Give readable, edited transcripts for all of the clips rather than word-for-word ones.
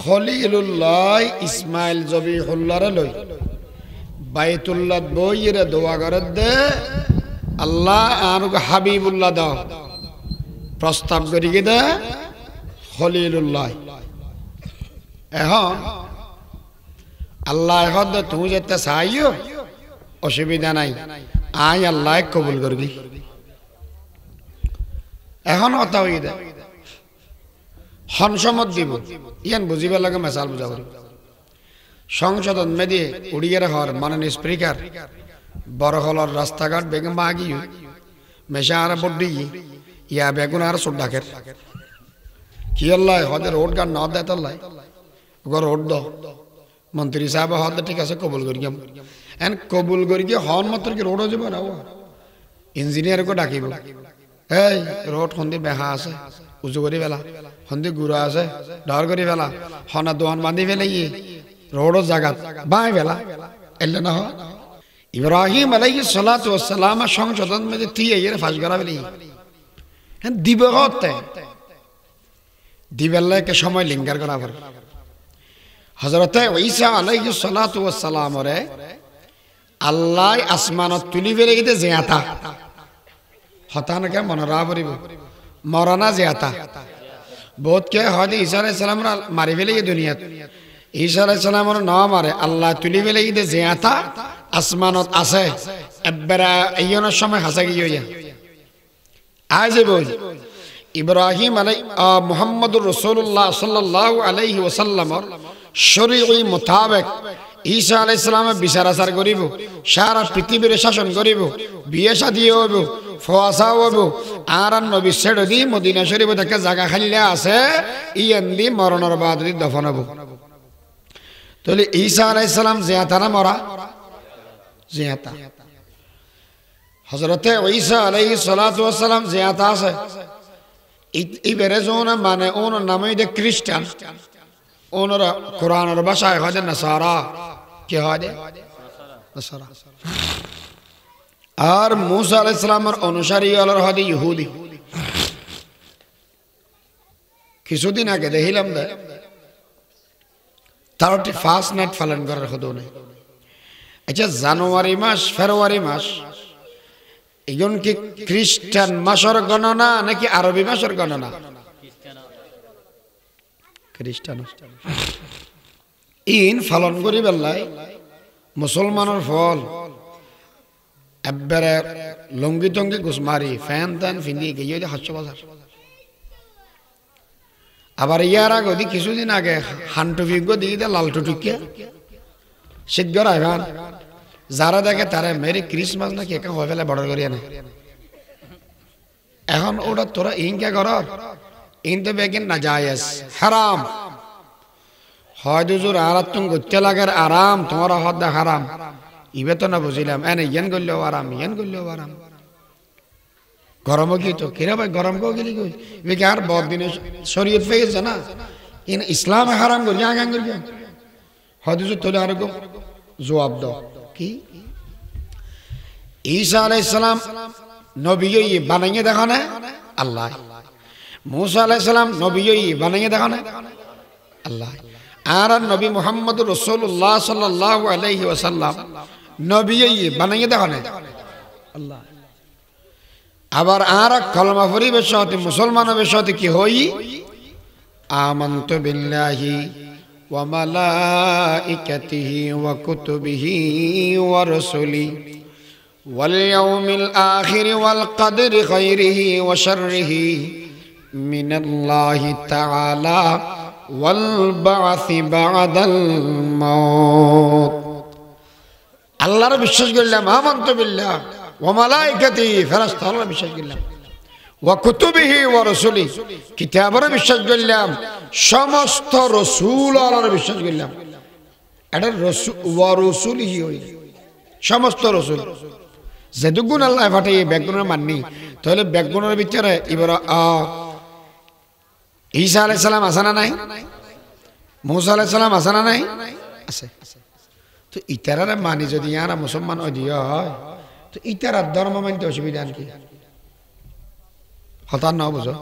খলিলুল্লাহ ইসমাইল জবিহুল্লাহরে লই বাইতুল্লাহ বইরে দোয়া করে দে আল্লাহ আর হাবিবুল্লাহ দাও প্রস্তাব করি দে খলিলুল্লাহ এখন আল্লাহ এখন তুমি যেতে চাইও অসুবিধা নাই আই আল্লাহ কবুল করবি এখন কথা হয়ে দে হনসমত দিব ইয়ান বুঝিবার লাগে মেসাল বুঝা করি সংসদত মেদি উড়িয়ে হর মাননীয় স্পিকার বড় হলর রাস্তাঘাট বেগে মাগি মেশা আর বড্ডি ইয়া বেগুন আর সুট ডাকের কি আল্লাহ হদের রোড গান না দেয় তাল্লাই ওগর রোড দ মন্ত্রী সাহেব হদ ঠিক আছে কবুল করি এন কবুল করি গিয়ে হন মাত্র কি রোড যাব না ইঞ্জিনিয়ারকে ডাকিব এই রোড সন্ধি বেহা আছে উজু করি বেলা সন্ধি গুড়া আছে ডর করি বেলা হনা দোহান বান্ধি ফেলে ই রোডর জায়গা বাই বেলা এলে না হয় ইব্রাহিম আলাইহিস সালাতু ওয়াস সালাম সংসদন মে তিয়ে এর ফাঁস করা বেলি হ্যাঁ দিবে হতে দিবেল্লা কে সময় লিঙ্গার করা পড়ে হযরত ঈসা আলাইহিস সালাতু ওয়াস সালাম রে আল্লাহ আসমানত তুলি ফেলে গিতে জিয়াতা হতানকে মনরা পড়িব মরনা জিয়াতা বহুত কে হযরত ঈসা আলাইহিস সালাম মারি ফেলে এই দুনিয়াত ঈসা আলাইহিস সালামর না মারে আল্লাহ তুলি ফেলে গিতে জিয়াতা আসমানত আছে এবরা এইয়নের সময় হাসা গিয়ে আজ বল ইব্রাহিম মুহাম্মদুর রাসূলুল্লাহ সাল্লাল্লাহু আলাইহি ওয়াসাল্লামর শরীয়ী মোতাবেক ঈসা আলাইহিস সালামের বিচার আচার করিব সারা পৃথিবীর শাসন করিব বিয়ে শাদী হইব ফওয়াসা হইব আর নবী ছেড়ে দি মদিনা শরীফে থেকে জায়গা খালি আছে ইয়েন্দি মরণের বাদ দি দফন হইব তাহলে ঈসা আলাইহিস সালাম জিয়াতা না মরা জিয়াতা হযরতে ঈসা আলাইহিস সালাতু ওয়াস সালাম জিয়াতা আছে ইবেরে জোনা মানে ওনার নামই দে খ্রিস্টান ওনারা কোরআনের ভাষায় হয় নাসারা কি হয় নাসারা আর মুসা আলাইহিস সালামের অনুসারী হলো হয় ইহুদি কিছুদিন আগে দেখিলাম দে 31 নাইট পালন করার হতো না আচ্ছা জানুয়ারি মাস ফেব্রুয়ারি মাস এজন কি খ্রিস্টান মাসের গণনা নাকি আরবি মাসের গণনা খ্রিস্টান ইন পালন করি বেলায় মুসলমানের ফল একবারে লঙ্গি টঙ্গি গুসমারি ফ্যান ট্যান ফিন্দি গিয়ে 700 বাজার আবার ইয়ার আগে কিছুদিন আগে হান্টু ফিগো দিয়ে লাল টুটুকিয়া সিদ্ধ রায়ভান যারা দেখে তারা মেরি ক্রিসমাস নাকি একা হয়ে ফেলে বর্ডার করিয়া না এখন ওটা তোরা ইনকে করার ইন তো বেগিন না জায়েজ হারাম হয় দুজুর আরাত তুমি করতে লাগার আরাম তোমার হদ হারাম ইবে তো না বুঝিলাম এনে ইয়ান করলেও আরাম ইয়ান করলেও আরাম গরমও কি তো কিরা ভাই গরম কেউ গেলি কই ইবে কি আর বহুত দিনে শরীয়ত পেয়েছে না ইন ইসলাম হারাম করি আগান করি হয় দুজুর তোলে আর জবাব দাও কি ঈসা আলাইহিস সালাম নবী বানাইয়ে দেখো না আল্লাহ মুসা আলাইহিস সালাম নবী বানাইয়ে দেখো না আল্লাহ আর নবী মুহাম্মদুর রাসূলুল্লাহ সাল্লাল্লাহু আলাইহি ওয়াসাল্লাম নবী বানাইয়ে দেখো না আল্লাহ আবার আর কলমা পরিবেশ হতে মুসলমান বেশ হতে কি হই আমানতু বিল্লাহি ওয়া মালাইকাতিহি ওয়া কুতুবিহি ওয়া রাসূলিহি ওয়াল ইয়াউমিল আখির ওয়াল কদরি খাইরিহি ওয়া শাররিহি মিনাল্লাহি তাআলা ওয়াল বা'সি বা'দাল মাউত আল্লাহর বিশ্বাস করলাম আমানতু বিল্লাহ ওয়া মালাইকাতিহি ফেরেশতারা বিশ্বাস করলাম ওয়া কুতুবিহি ওয়া রাসূলিহি কিতাবের বিশ্বাস করলাম সমস্ত রাসূলের বিশ্বাস করলাম এটা রাসূল ওয়া রাসূলিহি হই সমস্ত রাসূল যেদুগুণ আল্লাহ পাঠিয়ে ব্যাকগুণের মাননি তাহলে ব্যাকগুণের ভিতরে ঈসা আলাইহিস সালাম আছে না নাই মুসা আলাইহিস সালাম আছে না নাই আছে তো ইতারারে মানি যদি ইয়ারা মুসলমান অধিয়া হয় তো ইতারার ধর্ম মানতে অসুবিধা কি হতার না বুঝো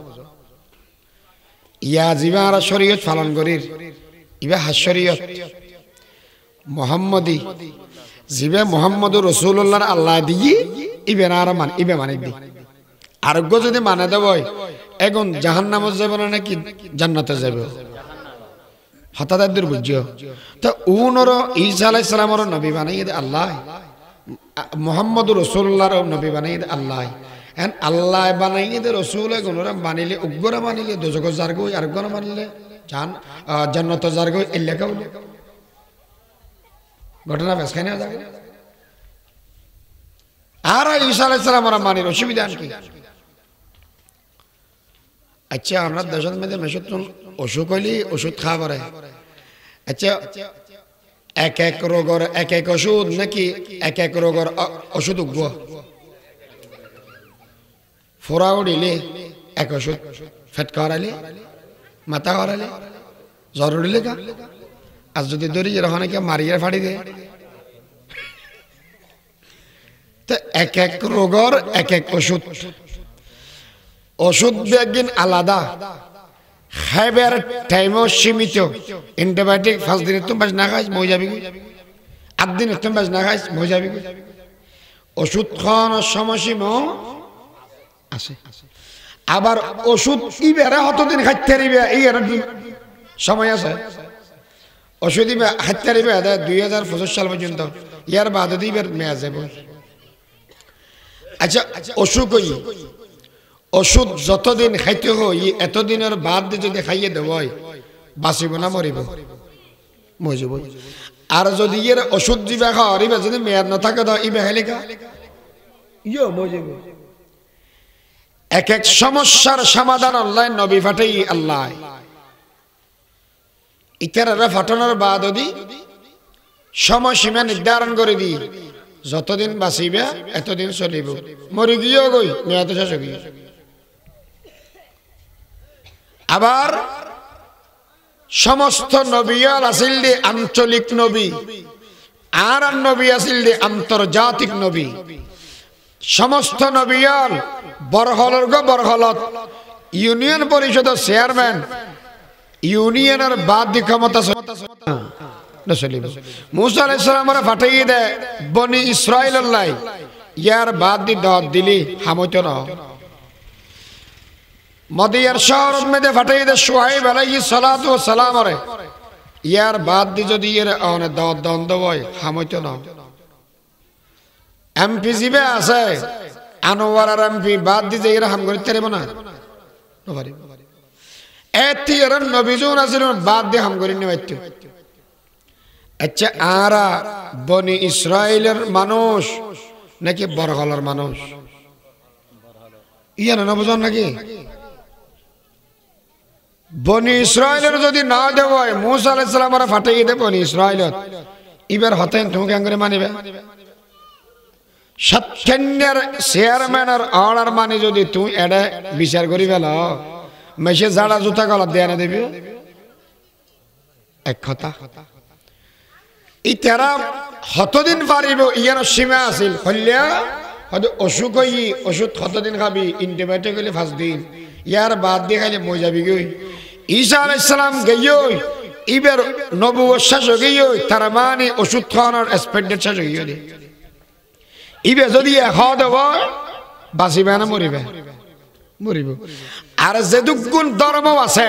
ইয়া জীবারা শরীয়ত পালন করির ইবা হাশরিয়ত মুহাম্মদি জিবে মুহাম্মদুর রাসূলুল্লাহর আল্লাহ দিয়ে ইবে না আর মান ইবে মানে দি আরোগ্য যদি মানে দেব এখন জাহান্নামে যাবে না নাকি জান্নাতে যাবে হঠাৎ দুর্বুঝ্য তো উনর ঈসা আলাইহিস সালামের নবী বানাই দে আল্লাহ মুহাম্মদুর রাসূলুল্লাহর নবী বানাই দে আল্লাহ এন আল্লাহ বানাই দে রাসূল গুণরা মানিলে উগ্রা মানিলে দোজক জারগো আরোগ্য মানিলে জান্নাত জারগো এলাকা বলে ঘটনা বেশ খাই না যাবে আর ঈসা আলাইহিস সালামের মানির অসুবিধা কি আচ্ছা আমরা দেশের মধ্যে মেশতুন অসুখ হইলে ওষুধ খাওয়া পারে আচ্ছা এক এক রোগের এক এক ওষুধ নাকি এক এক রোগের ওষুধ উগ্র ফোড়া উড়িলে এক ওষুধ ফেট করাইলে মাথা করাইলে জ্বর উড়িলে কা আর যদি দড়ি যখন নাকি মারিয়ে ফাড়ি দেয় তো এক এক রোগের এক এক ওষুধ ওষুধ একদিন আলাদা খাইবার টাইমও সীমিত অ্যান্টিবায়োটিক 5 দিনের তুমি বাজ না খাইস মই যাবি 8 দিনের তুমি বাজ না খাইস মই যাবি ওষুধ খাওয়ানোর সময়সীমা আছে আবার ওষুধ ইবেরে কতদিন খাইতে পারিবে এই সময় আছে ওষুধ ইবে খাইতে পারিবে 2025 সাল পর্যন্ত ইয়ার বাদ দিবের মেয়াদ যাবে আচ্ছা অসুখ হই ওষুধ যতদিন খাইতে হই এতদিনের বাদ যদি খাইয়ে দেব বাঁচিব না মরিব মরিব আর যদি এর ওষুধ দিবে খাওয়া যদি মেয়াদ না থাকে ইবে খাইলে মরিব এক এক সমস্যার সমাধান অনলাইন নবী ফাটাই আল্লাহ ইতারা ফাটানোর বাদ দি সময়সীমা নির্ধারণ করে দি যতদিন বাঁচিবে এতদিন চলিব মরি গিয়েও গই মেয়াদ শেষ গিয়ে আবার সমস্ত নবীয়াল আসিল দে আঞ্চলিক নবী আর নবী আসিল দে আন্তর্জাতিক নবী সমস্ত নবীয়াল বরহলর গো বরহলত ইউনিয়ন পরিষদের চেয়ারম্যান ইউনিয়নের বাদ দি ক্ষমতা মুসা আলাইহিস সালামের ফাটাই দে বনি ইসরাইলের লাই ইয়ার বাদ দি দত দিলি হামতো না মদিয়ার শহরের মধ্যে ফাটাই দে শুআইব আলাইহিস সালাতু ওয়াস সালাম রে ইয়ার বাদ দি যদি এর অনে দত দ্বন্দ্ব হয় হামতো না এমপি জিবে আছে আনোয়ার আর এমপি বাদ দি যে এরা হাম করতে পারবে না পারে এর নবীজুন আছে বাদ দি হাম করি নিবাইতো আচ্ছা আরা বনি ইসরাইলের মানুষ নাকি বরহলের মানুষ ইয়া না বুঝান নাকি বনি ইসরাইলের যদি না দেব মুসা আলাইহিস সালামের ফাটাই দে বনি ইসরাইলত ইবার হতেন তুমি কেন করে মানিবে সত্যের চেয়ারম্যানের অর্ডার মানে যদি তুই এডে বিচার করি বেলা মেসে জাড়া জুতা গলা দেয়া না দেবে এক কথা ইতারা কতদিন পারিব ইয়ার সীমা আছিল হলিয়া হয়তো অসুখ হই ওষুধ কতদিন খাবি অ্যান্টিবায়োটিক হলে 5 দিন ইয়ার বাদ দিয়ে খাইলে মই যাবি গই ঈসা আলাইহিস সালাম গইও ইবের নবুয়ত শেষ গইও তার মানে ওষুধ খাওয়ানোর এক্সপেক্টেড শেষ গইও ইবে যদি খাওয়া দেব বাঁচিবে না মরিবে মরিব আর যে দুগুণ ধর্ম আছে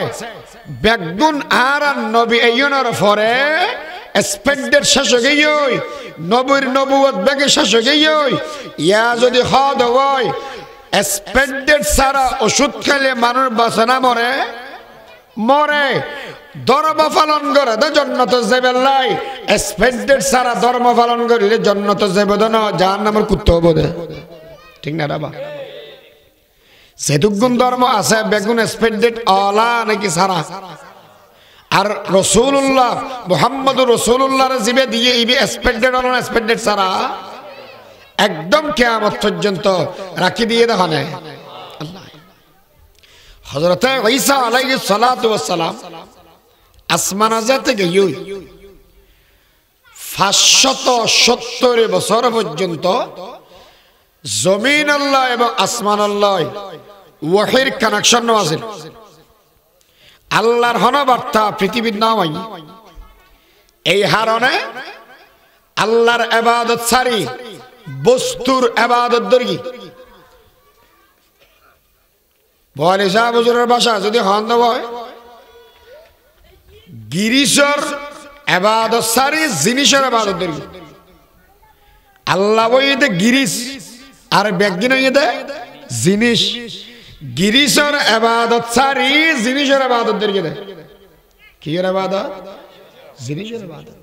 বেগুন আর নবী এইনের পরে এক্সপেক্টেড শেষ গইও নবীর নবুয়ত বেগে শেষ গইও ইয়া যদি খাওয়া দেব এক্সপেক্টেড সারা ওষুধ খেলে মানুষ বাঁচে না মরে মরে ধর্ম পালন করে তো জন্নত যাবে লাই এক্সপেক্টেড সারা ধর্ম পালন করিলে জন্নত যাবে না জাহান্নামের কুত্তা হবে ঠিক না রাবা সেতুগুণ ধর্ম আছে বেগুন এক্সপেক্টেড অলা নাকি সারা আর রাসূলুল্লাহ মুহাম্মদুর রাসূলুল্লাহর জিবে দিয়ে ইবি এক্সপেক্টেড অন এক্সপেক্টেড সারা একদম কিয়ামত পর্যন্ত রাখি দিয়ে দেখানে আল্লাহ হযরত ঈসা আলাইহিস সালাতু ওয়াস সালাম আসমানাতে গিয়ে 570 বছর পর্যন্ত জমিন আল্লাহ এবং আসমান আল্লাহ ওয়াহির কানেকশন আছে আল্লাহর হনবার্তা পৃথিবীর নামাই এই হারণে আল্লাহর ইবাদত সারি বস্তুর ইবাদত দর্গি বলে সাহেব হুজুরের ভাষা যদি হন্দ হয় গিরিশর ইবাদত সারি জিনিসের ইবাদত দর্গি আল্লাহ বইতে গিরিশ আর ব্যক্তি নইতে জিনিস গিরিশর ইবাদত সারি জিনিসের ইবাদত দর্গি দে কি এর ইবাদত জিনিসের ইবাদত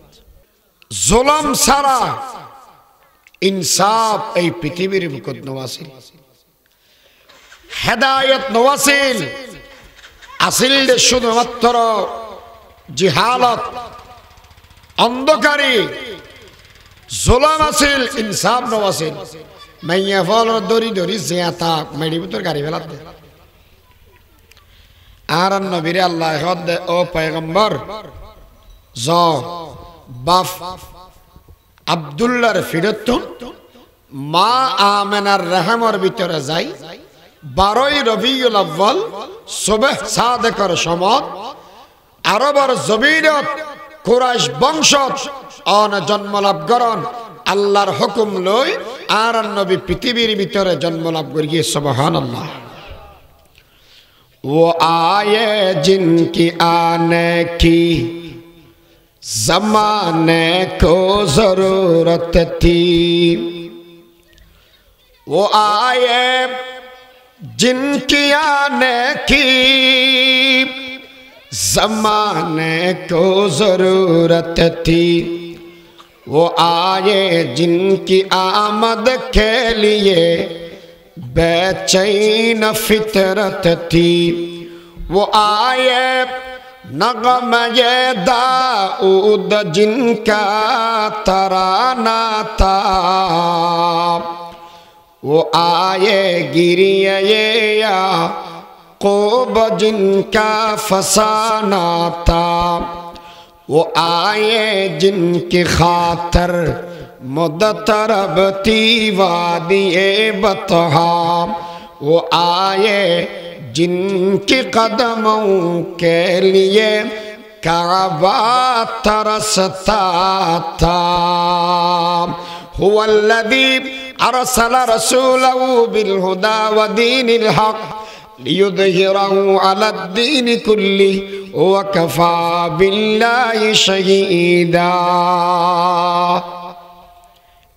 জুলম সারা ইনসাফ এই পৃথিবীর বুকত নওয়াসিল হেদায়েত নওয়াসিল আসিল শুধুমাত্র জিহালত অন্ধকারী জুলম আসিল ইনসাফ নওয়াসিল মাইয়া ফল দরি দরি জিয়াতা মেডি ভিতর গাড়ি ফেলাত দে আর নবীরে আল্লাহ হদ ও পয়গম্বর জ বাফ আব্দুল্লাহর ফিরতুন মা আমেনার রহমর ভিতরে যাই 12 রবিউল আউয়াল সুবহ সাদেকর সমত আরবর জমিনত কুরাইশ বংশত অন জন্মলাভ করন আল্লাহর হুকুম লই আর নবী পৃথিবীর ভিতরে জন্মলাভ করিয়ে সুবহানাল্লাহ ও আয়ে জিনকি আনে কি ज़माने को जरूरत थी वो आए जिनकी आने की ज़माने को जरूरत थी वो आए जिनकी आमद के लिए बेचैन फितरत थी वो आए नगमे दाऊद जिनका तराना था वो आए गिरिए याकूब जिनका फसाना था वो आए जिनकी खातर मुदतरब थी वादिए बतहा वो आए जिनके कदमों के लिए काबा तरसता था हुवल्लज़ी अरसल रसूलहु बिलहुदा व दीनिल हक़ लियुज़हिरहु अलद्दीन कुल्लिहि व कफ़ा बिल्लाहि शहीदा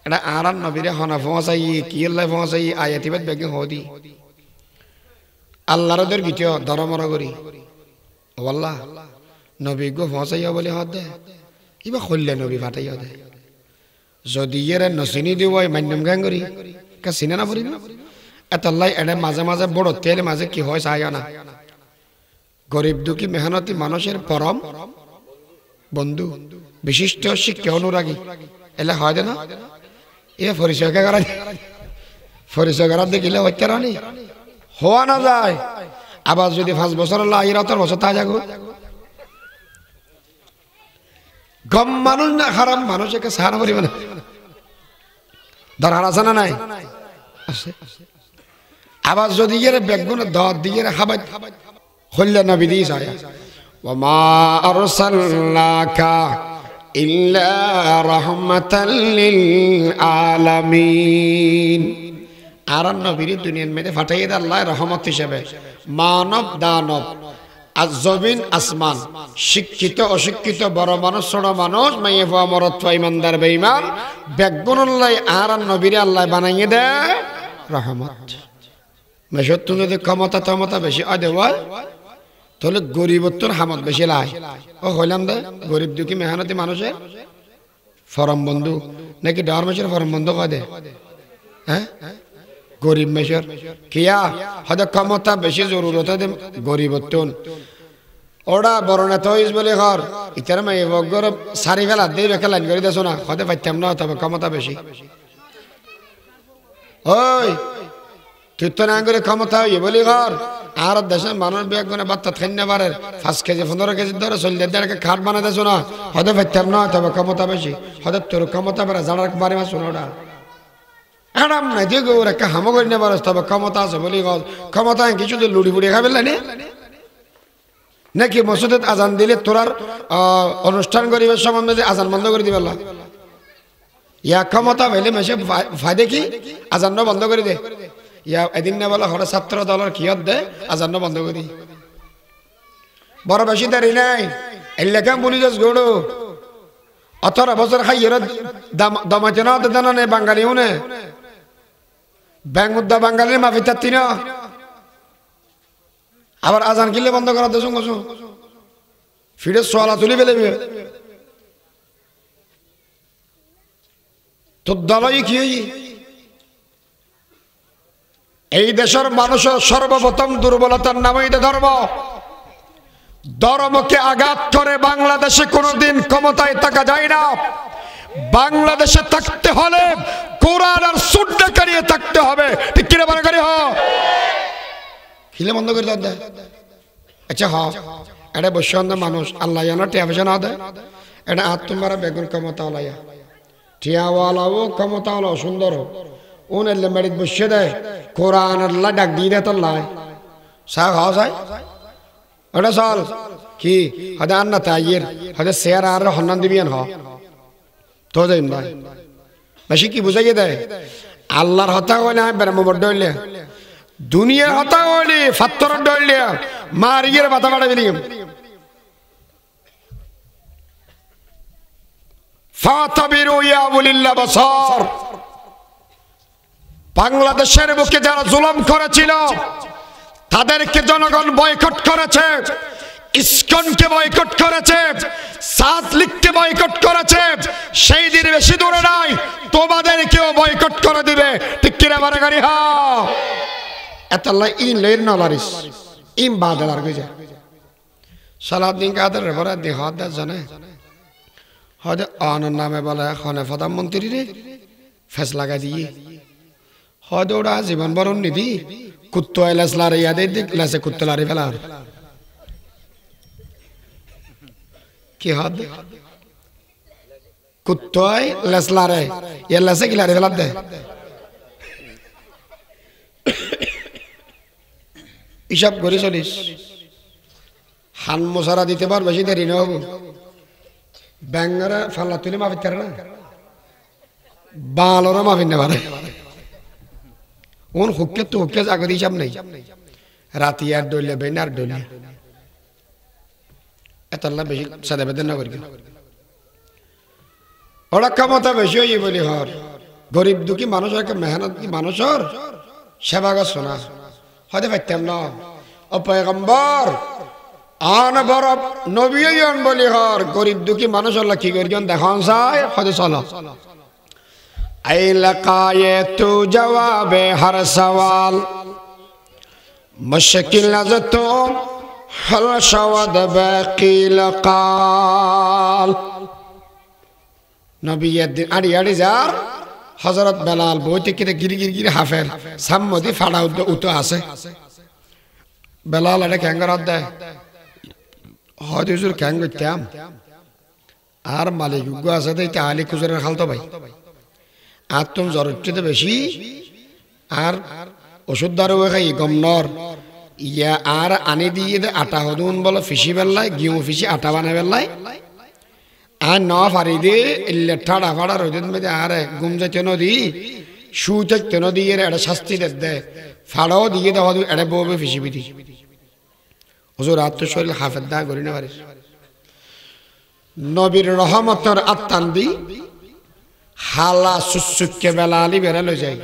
एटा आरान नबीरे हना फसाई कियल्ला फसाई आयातिबाद बेगे होदी আল্লাহর ওদের গিটিও ধর্মরা করি ওয়াল্লাহ নবী গো ফসাইয়া বলে হদ দে ইবা কইলে নবী ফাটাইয়া দে যদি এর নসিনি দিওই মান্যম গান করি কা সিনা না পড়ি না এতলাই এডে মাঝে মাঝে বড় তেল মাঝে কি হয় চাইয়া না গরিব দুঃখী মেহনতি মানুষের পরম বন্ধু বিশিষ্ট শিক্ষা অনুরাগী এলা হয় না এ পরিচয় করা দেখিলে হত্যারানি হওয়া না যায় আবার যদি 5 বছর আল্লাহ আখিরাতের বছর তা যাগো গম মানুষ না হারাম মানুষকে সাহায্য করিবে না দরকার আছে না নাই আছে আবার যদি এর বেগুন দর দিয়ে খাবাই হল্লা নবী দি যায় ওয়া মা আরসালনাকা ইল্লা রাহমাতাল লিল আলামিন আর নবীর দুনিয়ার মধ্যে ফাটাইয়ে দেয় আল্লাহ রহমত হিসেবে মানব দানব আর জমিন আসমান শিক্ষিত অশিক্ষিত বড় মানুষ ছোট মানুষ মাইয়ে ফুয়া মরত ইমানদার বেঈমান বেগুনুল্লাহ আর নবীর আল্লাহ বানাইয়ে দেয় রহমত মেশর তুমি যদি ক্ষমতা বেশি দেওয়াল তাহলে গরিবত্তর হামত বেশি লাই ও হইলাম দে গরিব দুঃখী মেহনতি মানুষের ফরম বন্ধু নাকি ধর্মেশের ফরম বন্ধু কয় দে হ্যাঁ গরিব মেশর কিয়া হয়তো ক্ষমতা বেশি জরুরত গরিবত্তন ওরা বড় নেতা হইস বলে ঘর ইতার মাই বগর সারি ফেলা দেই বেকা লাইন করে দেছো না হয়তো পাইতাম না তবে ক্ষমতা বেশি ওই তুই তো না করে ক্ষমতা হই বলি ঘর আর দেশের মানুষ বেগুনে বাত্তা খাইনে পারে 5 কেজি 15 কেজি ধরে চললে দেড়কে খাট বানা দেছো না হয়তো পাইতাম না তবে ক্ষমতা বেশি হয়তো তোর ক্ষমতা বেড়ে জানার বারে মা শোনোটা আরাম নাই যে ওর একটা হামো করে নেবার তবে ক্ষমতা আছে বলি ক্ষমতা কিছু তো লুড়ি ফুড়ি খাবে না নাকি মসজিদে আজান দিলে তোরার অনুষ্ঠান করিবার সম্বন্ধে আজান বন্ধ করে দিবে ইয়া ক্ষমতা হইলে মেসে ফায়দে কি আজান বন্ধ করে দে ইয়া এদিন না বলা হরে ছাত্র দলের কিয়ত দে আজান বন্ধ করি বড় বেশি দেরি নাই এলাকা পুলিশ গড়ো 18 বছর খাই এরা দমাইতে না দেনা নেই বাঙালি উনে ব্যাঙ্গুদ্দা বাঙালির মাফি থাকতি না আবার আজান কিনলে বন্ধ করা দেশ ফিরে সোয়ালা তুলি ফেলেবে তোর দলই কি এই দেশের মানুষের সর্বপ্রথম দুর্বলতার নাম এটা ধর্ম ধর্মকে আঘাত করে বাংলাদেশে কোনোদিন ক্ষমতায় থাকা যায় না বাংলাদেশে থাকতে হলে কোরআন আর সুন্নাহ কারিয়ে থাকতে হবে ঠিক কিনা মনে করি খিলে বন্ধ করে দেয় আচ্ছা এটা বৈশ্য মানুষ আল্লাহ জানা টিয়া পয়সা না দেয় এটা তোমার বেগুন ক্ষমতা ওলাইয়া টিয়াওয়ালাও ক্ষমতা হলো সুন্দর উন এলে মেরিত বসে দেয় কোরআন আল্লাহ ডাক দিয়ে দেয় তোর লাই চা খাওয়া যায় ওটা চল কি হয়তো আর না তাইয়ের হয়তো শেয়ার আর হন্নান দিবিয়ান তো যাই ভাই বেশি কি বুঝাইয়ে দেয় আল্লাহর হতা হইলে ব্রহ্ম বড্ড হইলে দুনিয়ার হতা হইলে ফাত্তর হইলে মারিয়ের বাতা বাড়া বেরিয়ে বাংলাদেশের বুকে যারা জুলুম করেছিল তাদেরকে জনগণ বয়কট করেছে ইসকনকে বয়কট করেছে সাত লীগকে বয়কট করেছে সেই দিন বেশি দূরে নাই তোমাদেরকেও বয়কট করে দিবে ঠিক কিনা বারে গাড়ি এতলা ইন লের নলারিস ইম বাদলার গজা সালাউদ্দিন কাদের বড় দেহাত জানে হয়তো আনন্দ নামে বলে এখন প্রধানমন্ত্রী রে ফেস লাগাই দিয়ে হয়তো ওরা জীবন বরণ নিধি কুত্তো লেসলারে ইয়াদে দিক লেসে কুত্তো লারে ফেলার কি হাত কুত্তোয় লেসলারে ইয়া লেসে কি লারে ফেলার দে হিসাব করে চলিস হান মশারা দিতে পার বেশি দেরি না হবো ব্যাঙ্গারা ফাল্লা তুলে মাফিত পারে না বালরা মাফিন না পারে ওন হুক্কে তো হুক্কে জাগত হিসাব নেই রাতি আর ডইলে বেন আর ডইলে এতলা বেশি সাদা বেদন না করি ওরা ক্ষমতা বেশি হই বলি হর গরিব দুঃখী মানুষের মেহনত মানুষের সেবা করছো না হয়তো পাইতাম না ও পয়গম্বর আন বড় নবী বলি হর গরিব দুঃখী মানুষ আল্লাহ কি করি দেখান চাই হয়তো চলো আই লাকায়ে তু জবাবে হর সওয়াল মুশকিল নজতো হল শওয়াদ বাকি লকাল নবী একদিন আড়ি আড়ি যার হযরত বেলাল বইতে কিরে গিরি গিরি গিরি হাফের সাম্মদি ফাড়া উতো আছে বেলাল এটা ক্যাঙ্গার দেয় হয়তো হুজুর ক্যাং করতাম আর মালিক উগ্র আছে তো আলী খুজুরের খালতো ভাই আর তুমি জরুরিতে বেশি আর ওষুধ দারু খাই গমনর ইয়া আর আনি দিয়ে আটা হদুন বলো ফিসি বেল্লাই গিউ ফিসি আটা বানাই বেল্লাই আর ন ফারি দিয়ে ইল্লে ঠাড়া ফাড়া রোদিন মেয়েদের আর গুম যাইতে নদী শু থাকতে নদী এর একটা শাস্তি দে ফাড়াও দিয়ে দেওয়া এটা বউবে ফিসি পিটি হুজুর আত্ম শরীর হাফের দা করি না পারিস নবীর রহমতর আত্মান দি হালা সুসুককে বেলালি বেড়ালো যাই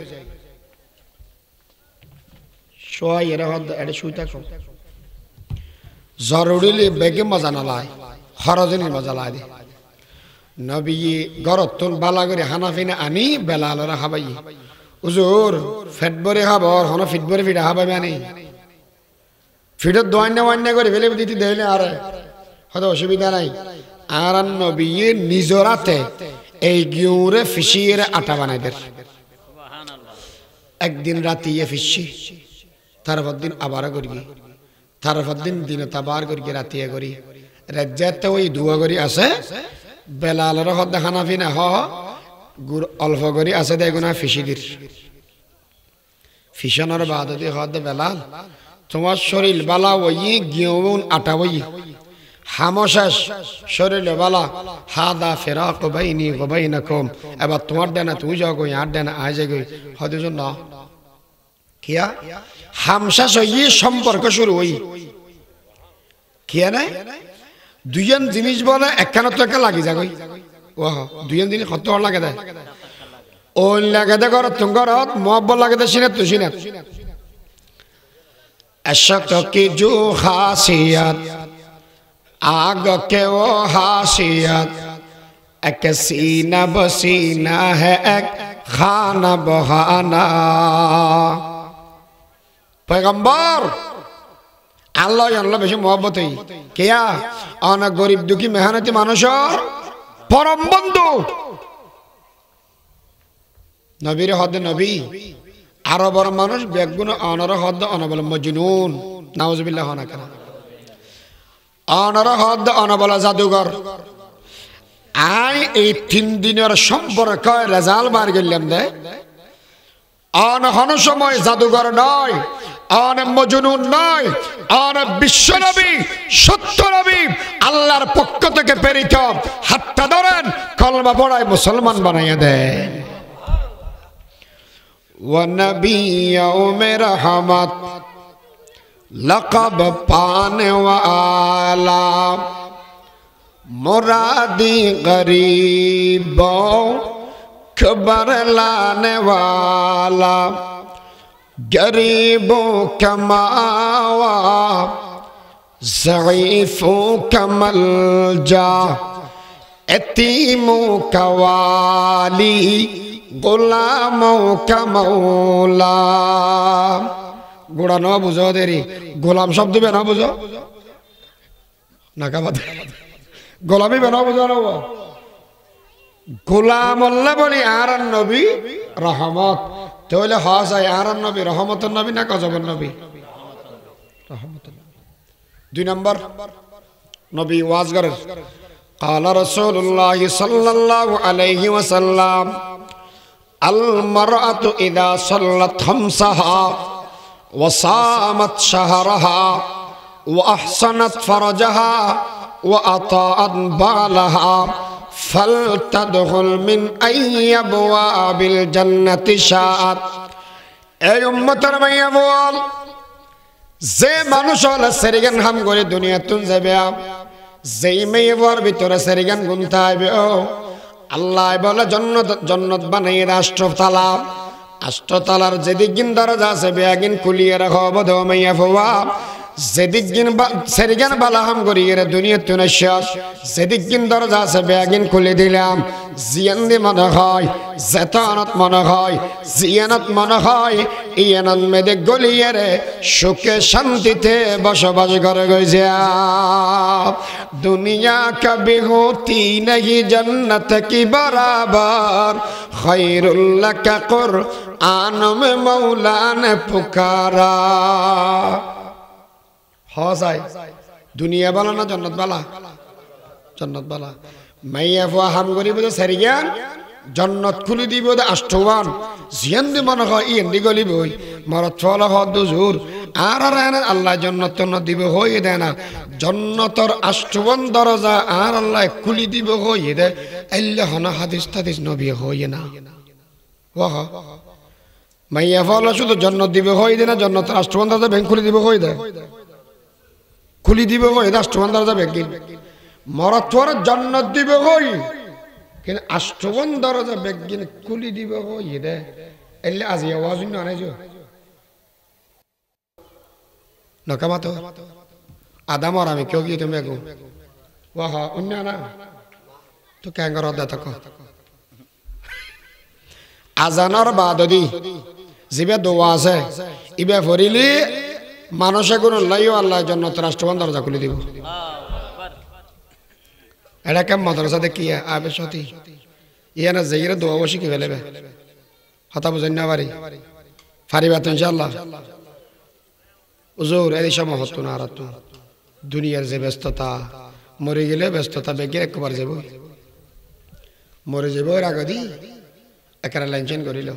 সোয়াই এরা এটা শুই থাকো জরুরি বেগে মজা না লাই হরজনী মজা লাই নবী গরতুন বালা করে হানাফিনা আনি বেলালরা খাবাই হুজুর ফেট ভরে খাবো হন ফিট ভরে ফিটা খাবাই আনি ফিটত দোয়ান্য ওয়ান্য করে ফেলে দিতে দেয়লে আর হয়তো অসুবিধা নাই আর নবী নিজরাতে এই গিউরে ফিসিয়ে আটা বানাই দেয় একদিন রাতে ফিসি তারপর দিন আবার করি তারপর দিনে তাবার করি রাতে করি রাজ্যাতে ওই দুয়া করি আছে বেলালের হদ হানাফি না গুড় অল্প করি আছে দেখুন ফিসিদির ফিসানোর বাদ হদ বেলাল তোমার শরীর বালা ওই গিয়ন আটা ওই হামশেষ শরীর বালা হাদা ফেরাক বাইনি বাইনাকুম এবার তোমার ডানা তুই যাও গই আর ডানা আয় যাই গই হয়তো না কিয়া হামশেষ ওই সম্পর্ক শুরু ওই কিয়া না দুইজন জিনিস বলে একখানা তো একটা লাগি যাগই ও দুইজন জিনিস কত লাগে দেয় ও লাগে দে ঘর তুমি ঘর মহব্বত লাগে দে সিনে তুই সিনে अशक की जो खासियत आग के वो हासियत एक सीना बसीना है एक खाना बहाना पैगंबर আল্লাহ আল্লাহ বেশি মহব্বত কেয়া অনেক গরিব দুঃখী মেহনতি মানুষের পরম বন্ধু নবীর হদ নবী আরো বড় মানুষ বেগুন অনর হদ অনবল মজনুন নাউজুবিল্লাহ না কেন অনর হদ অনবল জাদুঘর আই এই 3 দিনের সম্পর্ক রেজাল্ট বার গেলাম দে অনহন সময় জাদুঘর নয় অন মজনুন নয় অন বিশ্ব নবী সত্য নবী আল্লাহর পক্ষ থেকে প্রেরিত হাতটা ধরেন কলমা পড়ায় মুসলমান বানাইয়া দেন ونبی یوم رحمت لقب پانے والا مرادی غریبوں خبر لانے والا غریبوں کا ماوا ضعیفوں کا ملجا یتیموں کا والی গোলামও কামৌলা গোড়া ন বুঝো দেরি গোলাম শব্দ বেনা বুঝো না কাবাদ গোলামি বেনা বুঝো না গোলাম আল্লাহ বলি আর নবী রহমত তাহলে হয় আর নবী রহমতের নবী না গজবের নবী রহমতের 2 নম্বর নবী ওয়াজ করেন قال رسول الله صلى الله عليه وسلم المرأة إذا صلت خمسها وصامت شهرها وأحصنت فرجها وأطاعت بعلها فلتدخل من أي أبواب الجنة شاءت أي أمتر من يبوال যে মানুষ হলে সেরিগান হাম করে দুনিয়া তুন যাবে যেই মেয়ে বর ভিতরে সেরিগান গুনতে হবে আল্লাহ বলে জন্নত বানাই রাষ্ট্রতালার যেদিক গিন দরজা আছে বেয়াগিন খুলিয়ে রাখো বধ মাইয়া ফোয়া যেদিক গিন সেরিগান বালাহাম করিয়ে দুনিয়া তুনে শেষ যেদিক গিন দরজা আছে বেয়াগিন খুলে দিলাম জিয়ান্দি মনে হয় জেতানত মনে হয় জিয়ানত মনে হয় ইয়ানত মেদে গলিয়ে রে সুখে শান্তিতে বসবাস করে গেছে दुनिया कभी होती नहीं जन्नत की बराबर खैरुल्लाह का कुरआन में मौला ने पुकारा हौसाई दुनिया वाला ना जन्नत वाला मैं ये वो हम गरीब तो सरियान जन्नत खुली दी बोले अष्टवान जियंदी मन हो इंदी गली बोई मरत वाला हो दुजूर আর আল্লাহ জান্নাত ন দিব হই দেনা জান্নাতের আষ্টবন দরজা আর আল্লাহ খুলি দিব হই দে আল্লাহ না হাদিস নবী হই না ওহ মাইয়া ফলা শুধু জান্নাত দিব হই দেনা জান্নাতের আষ্টবন দরজা ব্যাংক খুলি দিব হই দে খুলি দিব হই দে আষ্টবন দরজা ব্যাংক মরতর জান্নাত দিব হই কিন্তু আষ্টবন দরজা ব্যাংক খুলি দিব হই দে আল্লাহ আজি আওয়াজ না আনাইছো নকামাতো আদাম আর আমি কেউ গিয়ে তুমি এগো ওয়াহ অন্য না তো ক্যাঙ্গর দা থাকো আজানার বাদদি জিবে দোয়া আছে ইবে ফরিলি মানুষে কোন লাইও আল্লাহ জান্নাত রাষ্ট্রবান দরজা খুলে দিব এটা কেম মাদ্রাসা দেখি আবে সতি ইয়া না যাইরে দোয়া বসি কি ফেলেবে হতা বুঝেন না পারি ফারিবা তো ইনশাআল্লাহ হুজুর এই সময় হতো না আর তো দুনিয়ার যে ব্যস্ততা মরে গেলে ব্যস্ততা বেগে একবার যাব মরে যাব এর আগে দি একরা লেনচেন করিল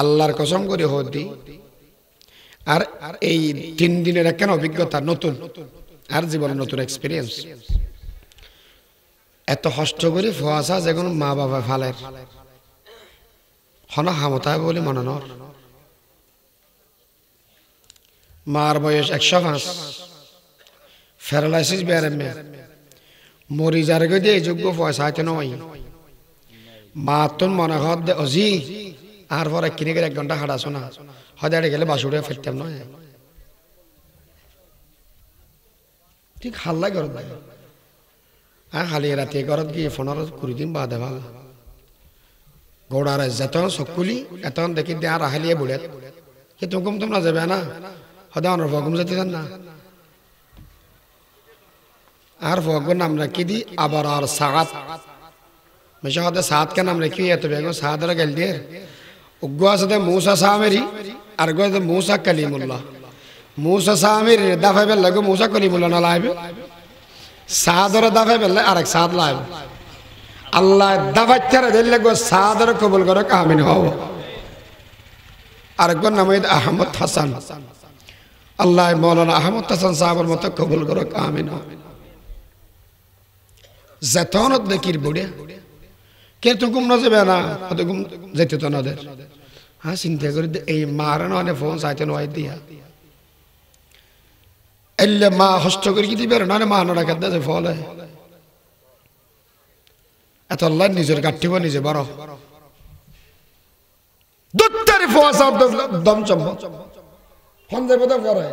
আল্লাহর কসম করে হদি আর এই 3 দিনের একখান অভিজ্ঞতা নতুন আর জীবনের নতুন এক্সপিরিয়েন্স এত কষ্ট করে ফুয়াশা যেগুন মা বাবা ফালের হন হামতায় বলে মনে নর মার বয়স 105 প্যারালাইসিস বেড়ে মে মরি যার গিয়ে এই যোগ্য পয়সা আছে নয় মা তোর মনে হদ অজি আর পরে কিনে গেলে 1 ঘন্টা হাঁটা শোনা হদাড়ে গেলে বাসুড়ে ফিরতাম নয় ঠিক হাল্লা করত হ্যাঁ খালি রাতে ঘরত গিয়ে 15-20 দিন বাদে ভালো গোড়ার যেত চকুলি এত দেখি দিয়ে আর হালিয়ে বুড়ে কি তোমরা যাবে না হদা অনর ভগম যেতে চান না আর ভগবান নাম রাখি দি আবার আর সাগাত মেশা হদে সাত কে নাম রাখি এত বেগম সাদরা গেল দিয়ে উগ্গা সাথে মুসা সামেরি আর গো মুসা কালিমুল্লাহ মুসা সামেরি দাফা বেল লাগো মুসা কালিমুল্লাহ না লাইবে সাদরা দাফা বেল আরেক সাদ লাইবে আল্লাহ দাফাচ্চারে দিলে গো সাদর কবুল করে কামিন হও আর গো নাম আহমদ হাসান আল্লাহ মৌলানা আহমদ হাসান সাহেবের মতো কবুল করে কামিন হও যেতনত দেখির বুড়ে কে তো ঘুম না যাবে না অত ঘুম যেতে তো না দের হ্যাঁ চিন্তা করে এই মার না ফোন চাইতে নয় দিয়া এলে মা হস্ত করে কি দিবে না মা না রাখা দে ফলে এত আল্লাহ নিজের গাঠিব নিজে বড় দুত্তারি ফোয়াসা দম চম্প ফোন যাবে তো করে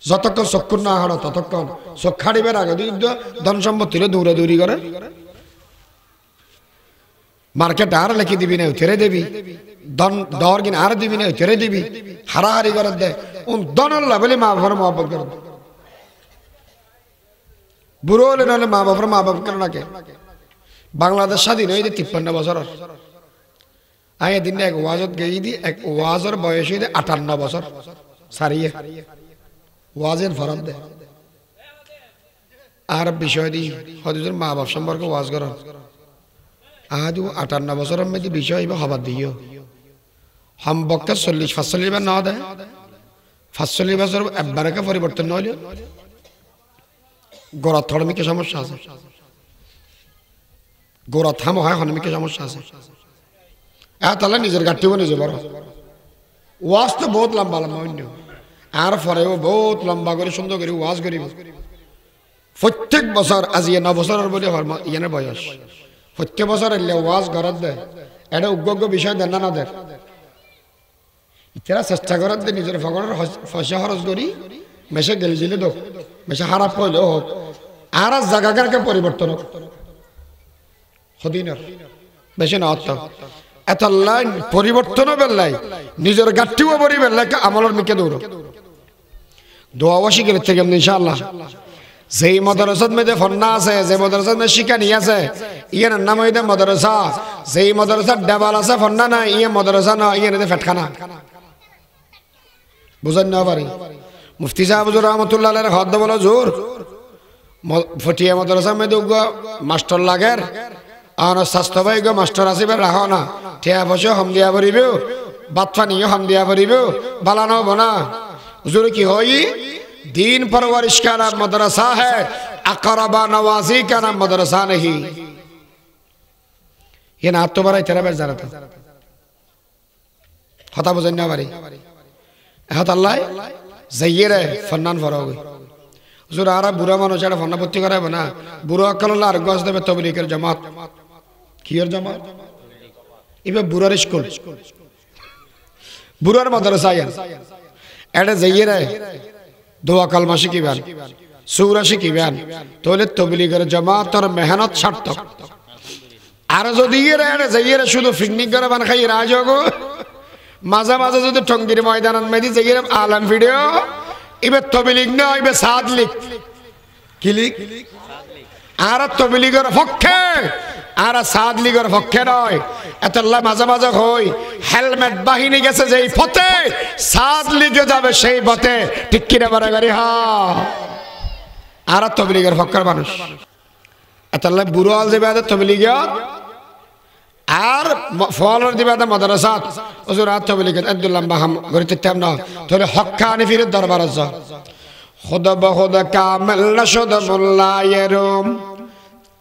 যতক্ষণ চক্ষুর না হারা ততক্ষণ চোখ খাড়িবার আগে ধন সম্পত্তি দৌড়া দৌড়ি করে মার্কেট আর লেখি দিবি না উঠে দিবি ধন দর কিনা আর দিবি না উঠে দিবি হারাহারি করে দে দনের বলে মা বাবার মহব্বত করে বুড়ো হলে নাহলে মা বাবার মা বাপ কেন নাকে বাংলাদেশ স্বাধীন হয়ে 53 বছর আগে দিন এক ওয়াজত গেই দি এক ওয়াজের বয়স হয়ে 58 বছর সারিয়ে ওয়াজের ফরাদ দে আর বিষয় দি হদিজুর মা বাপ সম্পর্কে ওয়াজ করার আজও 58 বছরের মধ্যে বিষয় হবার দিও হাম বক্তা 40-45 বার না দেয় 45 বছর একবারকে পরিবর্তন নইলে গোড়া থড়মিকে সমস্যা আছে গোড়া থাম হয় হনমিকে সমস্যা আছে তাহলে নিজের গাঠিব নিজে বড় ওয়াজ তো বহুত লম্বা লম্বা অন্য আর পরেও বহুত লম্বা করে সুন্দর করে ওয়াজ করিব প্রত্যেক বছর আজি 9 বছরের বলে ইয়ানের বয়স প্রত্যেক বছর এলে ওয়াজ ঘরত দেয় এটা উগ্র বিষয় দেন না দেয় ইতারা চেষ্টা করার দে নিজের ফগরের পয়সা খরচ করি মেশে গেলে দিলে দোক মেশে খারাপ হইলেও হোক আর জায়গাকে পরিবর্তন হোক হদিনের বেশি না অর্থ এত লাইন পরিবর্তনও বেল্লাই নিজের গাঠিও পরি বেল্লাই আমলের মিকে দৌড়ো দোয়াওয়াশি গেলে থেকে ইনশাআল্লাহ যেই মাদ্রাসাত মধ্যে ফন্না আছে যে মাদ্রাসাত মধ্যে শিখানি আছে ইয়ার নাম হইতে মাদ্রাসা যেই মাদ্রাসাত ডাবাল আছে ফন্না না ইয়ে মাদ্রাসা না ইয়ে নেতে ফেটখানা বুঝেন না পারি মুফতি সাহেব হুজুর রহমাতুল্লাহ আলাইহির হদ বলো জোর ফটিয়া মাদ্রাসা মধ্যে মাস্টার লাগের আর স্বাস্থ্য ভাই গো মাস্টার আসিবে রাখো না ঠিয়া বসে হম দিয়া পড়িব বাত পানিও হম দিয়া পড়িব বালানো বনা হুজুর কি হই दीन परवरिश का नाम मदरसा है अकरबा नवाजी का नाम मदरसा नहीं ये ना तो बड़ा तेरा बेजार था हता बुझन्ना बारी हत अल्लाह ज़य्यर है फन्नान फरोगे ज़रूर आरा बुरा मानो चारा फन्ना पुत्ती करे बना बुरा अकल अल्लाह अर्गवास दे तबलीग कर जमात कियर जमात इबे बुरा रिस्कुल बुरा मदरसा यार ऐडे ज़य्यर है দোয়া কালমা শিখিবেন সূরা শিখিবেন তাহলে তবলিগের জামাত আর মেহনত সার্থক আর যদি এরা যাইয়েরা শুধু পিকনিক করে বান খাই রাজগো মাঝে মাঝে যদি টঙ্গির ময়দানত মেদি যাইয়েরা আলাম ভিডিও ইবে তবলিগ না ইবে সাদলিক কিলিক আর তবলিগের পক্ষে আর সাদলিগের পক্ষে নয় এতল্লা মাঝে মাঝে হই হেলমেট বাহিনী গেছে যেই পথে সাদলিগে যাবে সেই পথে ঠিক কিনা বারে গাড়ি হা আর তবলিগের পক্ষের মানুষ এতল্লা বুড়ো আল যাবে তবলিগত আর ফলর দিবাদা মাদ্রাসাত হুজুরাত তবলিগ আব্দুল্লাহ বাহাম গরিতে তেমন তোরে হক্কানি ফিরের দরবার আছে খুদা বহুদা কামেল নশদ মুল্লায়েরুম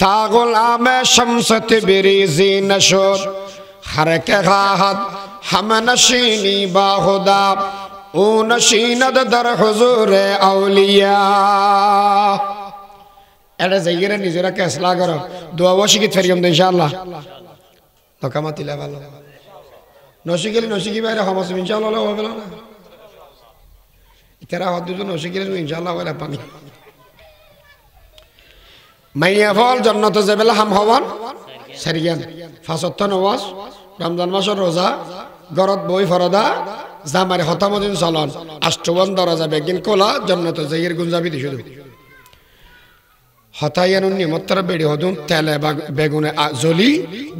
তা গোলামে শামসত বিরিজি নশদ হরকে গাহাত হাম নশিনি বাহুদা ও নশিনদ দর হুজুরে আউলিয়া এটা জায়গায় নিজেরা কেসলা করো দোয়া বসিকি ফেরিয়ম দে ইনশাআল্লাহ নকামাতিলা ভালো নসিকেলে নসিকি বাইরে হমাস ইনশাআল্লাহ হবে না ইতারা হদ্দু নসিকেলে ইনশাআল্লাহ হবে পানি মাইয়া ফল জান্নাতে যাবেলা হাম হওয়ান সারিয়ান ফাসত্ত নওয়াজ রমজান মাসের রোজা গরত বই ফরদা জামারে হতামদিন চলন আষ্টবন দরজা বেগিন কোলা জান্নাতে যাইয়ের গুঞ্জাবি দিছু হতায়ানুন নিমত্তর বেড়ি হদুন তেলে বেগুনে জলি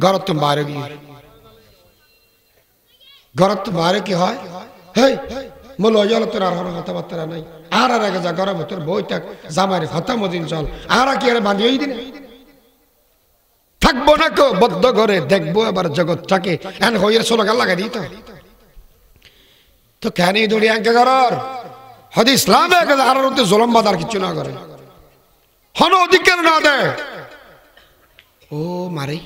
গরত বাইরে গিয়ে গরত বাইরে কি হয় হেই মূল হইল তোর আর কথাবার্তা নাই আর আগে যা গরম তোর বই থাক জামারে হতামদিন চল আর কি আর বাঁধি ওই দিন থাকবো না কেউ বদ্ধ করে দেখবো এবার জগৎটাকে এন হইয়ের সোলগাল লাগাই দিত তো কেন দৌড়ি আঙ্কে করার হয়তো ইসলামে আর জলম বাদ আর কিছু না করে হন অধিকার না দেয় ও মারে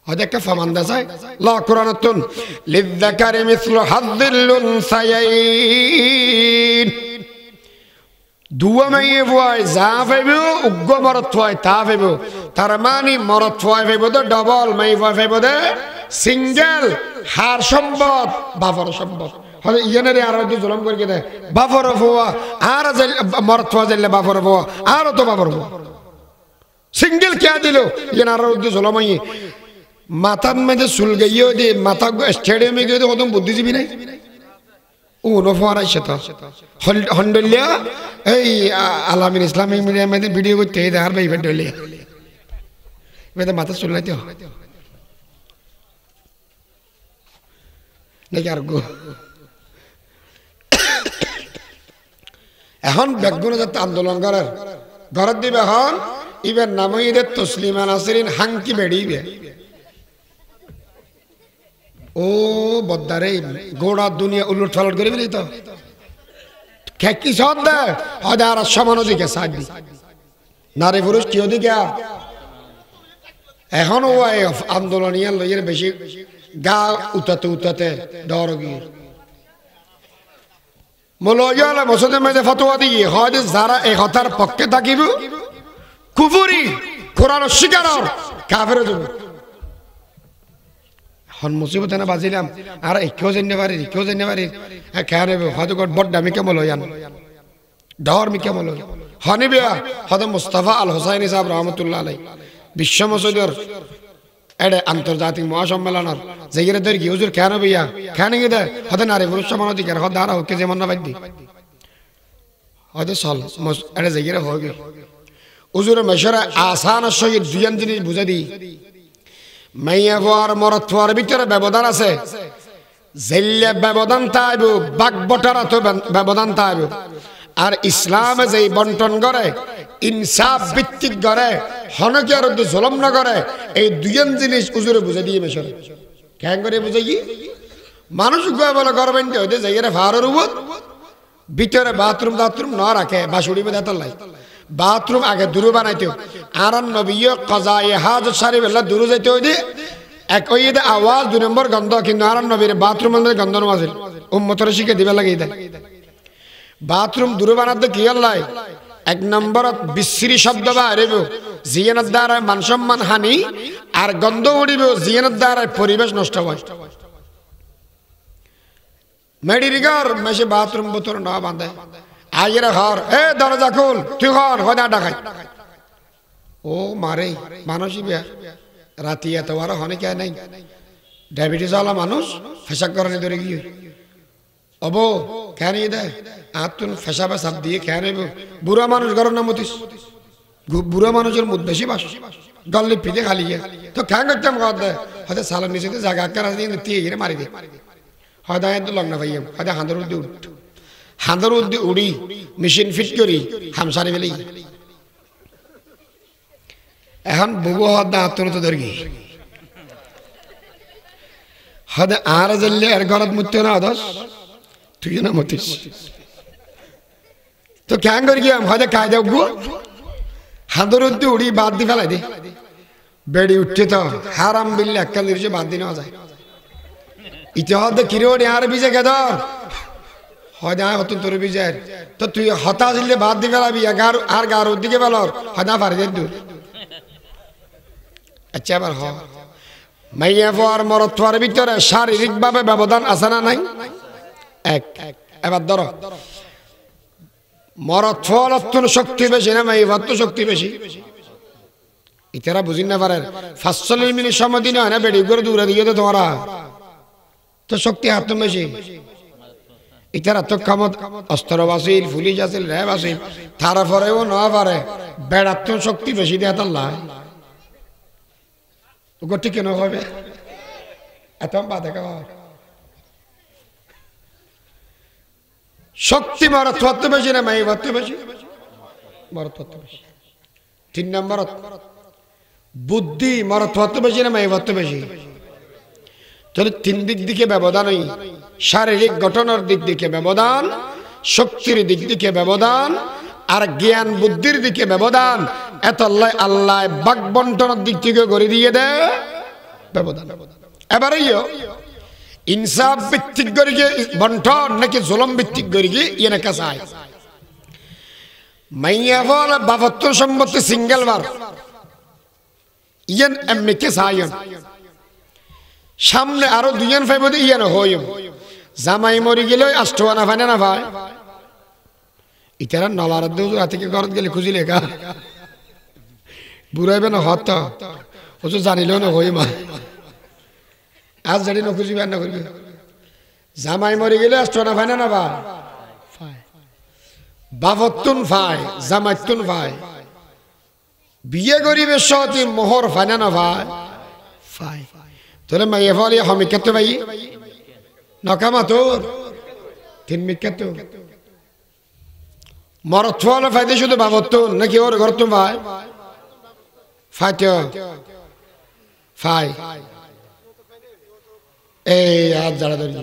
হয়তো একটা ফমান দেয় ল কোরআনতুন লিযযাকারি মিসলু হাযযিল উনসায়াইন দুয়া মাইয়ে ভয় যা পাইবো উগ্র মরত হয় তা পাইবো তার মানে মরত হয় পাইবো তো ডবল মাই ভয় পাইবো দে সিঙ্গেল হার সম্পদ বাফর সম্পদ হলে ইয়ানের আর জুলুম করে দেয় বাফর হওয়া আর মরত হওয়া যাইলে বাফর হওয়া আর তো বাফর হওয়া সিঙ্গেল কে দিল ইয়ান আর জুলুম আই মাথার মধ্যে চুল গাইও দে মাথা স্টেডিয়ামে গিয়ে তো কত বুদ্ধিজীবী নাই ও নফার আইসে তো হন্ডলিয়া এই আলামিন ইসলামিক মিডিয়ামে ভিডিও করতে এই আর ভাই হন্ডলিয়া এবার মাথা চুল নাই তো নাকি আর গো এখন বেগুনে যাতে আন্দোলন করার ঘরের দিবে এখন ইবের নামইদের তসলিমা নাসরিন হাঙ্কি বেড়িবে ও বদ্দারে গোড়া দুনিয়া উলট ফালট করে ফেলি তো খেকি সদ দে হয়তো আর সমান দিকে সাজ দি নারী পুরুষ কি ওদিকে এখনো আন্দোলন ইয়ার লইয়ের বেশি গা উঠাতে উঠাতে ডর গিয়ে মৌলভীরা মসজিদের মধ্যে ফতোয়া দিয়ে হয়তো যারা এই কথার পক্ষে থাকিব কুফরি কোরআন অস্বীকার কাফের যাব হন মুসিবত না বাজিলাম আর কেউ জানতে পারি কেউ জানতে পারি খেয়ে নেবে হয়তো বড় দামি কেমন হইয়ান ডর মি কেমন হনিবে হয়তো মুস্তাফা আল হোসাইনি সাহেব রহমতুল্লাহ আলাই বিশ্ব মসজিদের এডে আন্তর্জাতিক মহাসম্মেলনের যেগুলো ধর কি হুজুর কেন বিয়া কেন গিয়ে দেয় হয়তো নারী পুরুষ সমান অধিকার হয়তো আর ওকে যেমন না বাধ্য হয়তো চল এডে যেগুলো হয়ে গেল হুজুর মেশরে আসান সহিত দুইজন জিনিস বুঝে দিই মাইয়া হওয়ার মরত হওয়ার ভিতরে ব্যবধান আছে জেল্লে ব্যবধান তাইব বাক বটারা তো ব্যবধান তাইব আর ইসলামে যে বন্টন করে ইনসাফ ভিত্তিক করে হনকে আর জুলুম না করে এই দুইজন জিনিস হুজুরে বুঝে দিয়ে মেশরে কেন করে বুঝে কি মানুষ বলে গরবেন হইতে যাই ভাড়ার উপর ভিতরে বাথরুম টাথরুম না রাখে বাসুড়ি বেঁধে তোলাই বাথরুম আগে দূর বানাইতেও আর নবী কজায়ে হাজ সারি বেলা দূর যাইতে হইতে এক ওই আওয়াজ 2 নম্বর গন্ধ কিন্তু আর নবীর বাথরুম মধ্যে গন্ধ নমাজের উম্মতরে শিখে দিবে লাগিয়ে দেয় বাথরুম দূর বানাতে কি আল্লাহ 1 নম্বর বিশ্রী শব্দ বাড়িব জিয়ানের দ্বারা মানসম্মান হানি আর গন্ধ উড়িব জিয়ানের দ্বারা পরিবেশ নষ্ট হয় মেডিরিগর মেশে বাথরুম বোতল না বাঁধে আইয়ের ঘর এ দরজা খুল তুই ঘর হদা ডাকাই ও মারে মানুষই বিয়া রাতি এত বড় হনে কে নাই ডায়াবেটিস ওয়ালা মানুষ ফেসাক করানি ধরে গিয়ে অবো কেন দে আর তুন ফেসা পেশাব দিয়ে খেয়ে নেব বুড়া মানুষ ঘরের নাম মতিস বুড়া মানুষের মুখ বেশি বাস গল্লি পিঠে খালি গিয়ে তো খেয়ে করতাম ঘর দেয় হয়তো সালের নিচে জায়গা আকার দিয়ে তিয়ে গিয়ে মারি দে হয়তো এত লগ্ন ভাইয়া হয়তো হাঁদার উদ্দি উঠ হাঁদার উদ্দি উড়ি মেশিন ফিট করি হামসারি ফেলি এখন বুবু হওয়ার দা আত্মনত ধরি হদে আর জেলে এর ঘরত মুত্য না আদস তুই না মতিস তো ক্যাং করি গিয়ে হদে কায়দা উঠবো হাদর উদ্দি উড়ি বাদ দি ফেলাই দি বেড়ি উঠছে তো হারাম বিল্লে একটা নির্জে বাদ দি নেওয়া যায় ইতে হদে কিরোড়ি আর বিজে গেদর হয়তো হতুন তোর বিজয়ের তো তুই হতাশ দিলে বাদ দি ফেলাবি আর গার উদ্দিকে বেলর হয়তো পারি দে দূর আচ্ছা এবার হ মাইয়া ফোয়ার মরত্বর ভিতরে শারীরিকভাবে ব্যবধান আছে না নাই এক এবার ধরো মরত্বর অত্যন্ত শক্তি বেশি না মাইয়া তো শক্তি বেশি ইতারা বুঝিন না পারেন 45 মিনিট সময় দিনে হয় না বেড়ি করে দূরে দিয়ে তো তোমারা তো শক্তি হাত তো বেশি ইতারা তো কামত অস্ত্র বাসিল পুলিশ আছিল র্যাব আছিল তারা পরেও না পারে বেড়ার তো শক্তি বেশি দেয় আল্লাহ গোটি কেন হবে এত বাধা খাওয়া শক্তি মরত্ব বেশি না মাই ভত্ব বেশি মরত্ব বেশি 3 নম্বর বুদ্ধি মরত্ব বেশি না মাই ভত্ব বেশি তাহলে 3 দিক দিকে ব্যবধান হই শারীরিক গঠনের দিক দিকে ব্যবধান শক্তির দিক দিকে ব্যবধান আর জ্ঞান বুদ্ধির দিকে ব্যবধান এত আল্লাহ বাক বন্টনের দিক থেকে করে দিয়ে দেয় ব্যবধান এবারে ইনসাফ ভিত্তিক করে বন্টন নাকি জুলুম ভিত্তিক করে ইয়ে কাছায় মাইয়া বল বাবত্তর সম্পত্তি সিঙ্গেল বার ইয়েন এমনি কে সায়ন সামনে আরো দুইজন ফাইব ইয়েন হইম জামাই মরি গেলে আষ্টওয়ানা ফানে না ভাই ইতারা নলার দৌড় থেকে ঘরত গেলে খুঁজিলে কা বুড়াইবে না হত ও তো জানিলেও না হই মা আজ জানি না খুঁজিবে না করবে জামাই মরি গেলে আষ্টওয়ানা ফানে না ভাই বাফতুন ভাই জামাইতুন ভাই বিয়ে গরিবের সতি মোহর ফানে না ভাই ফাই তোরে মাইয়ে ফলে হমি কেতো ভাই নকামা তোর 3 মিনিট মরত ফলে ফাইদে শুধু বাবতুন নাকি ওর ঘর তো ভাই ফাইতে ফাই এই আজ যারা ধরি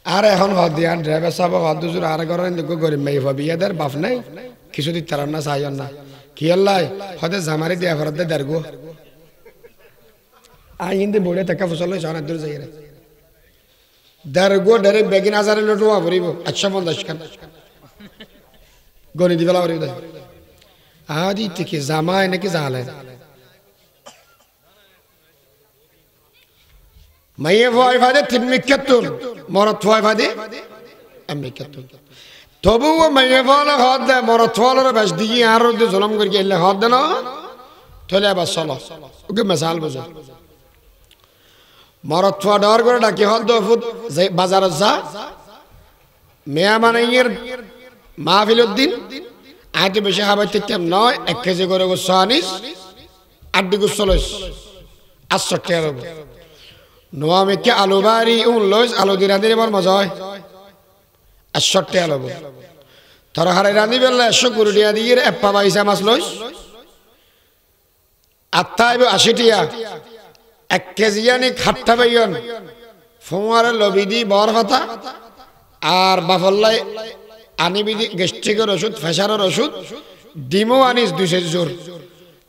আর এখন হদ দিয়া ড্রাইভার সাহেব হদ দুজুর আর ঘর গরিব মাই ভাবি এদের বাপ নাই কিছু দিতে না চাইন না কি আল্লাহ হদে জামারি দিয়া ফরত দে দারগো আই হিন্দি বড়ে টাকা ফসল সারা দূর যাই রে দারগো ডারে বেগিন হাজারে লটুয়া ভরিব 150 খান গনি দিবেলা ভরিব আদি থেকে জামাই নাকি জালে মাইয়ে ভয় ফাদে 3 মিনিট মরত ভয় ফাদে আমেরিকাত তবুও মাইয়ে ফলে হদ দে মরত ফলের বেশ দিয়ে আর জুলুম করি এলে হদ দে না তাহলে আবার চলো ওকে মিসাল বুঝো মরত ফা ডর করে ডাকি হদ ফুট বাজার যা মেয়া মানাইয়ের মাহফিল উদ্দিন আইতে বেশি খাবার তিতাম নয় 1 কেজি করে গোস্ত আনিস 8 দি গোস্ত লইস 68 টাকা রব নোয়া মেকে আলু বাড়ি লইস আলু দি রাঁধি বড় মজা হয় 68 টাকা রব তরহারে রাঁধি বেলা 100 কুড়ি টাকা দিয়ে এপ্পা বাইসা মাছ লইস আত্মাইব 80 টাকা 1 কেজি আনি খাট্টা বাইয়ন ফোয়ারে লবি দি বর ভাতা আর বাফল্লাই আনিবিদি গ্যাস্ট্রিকের ওষুধ প্রেসারের ওষুধ ডিমও আনিস 200 জোর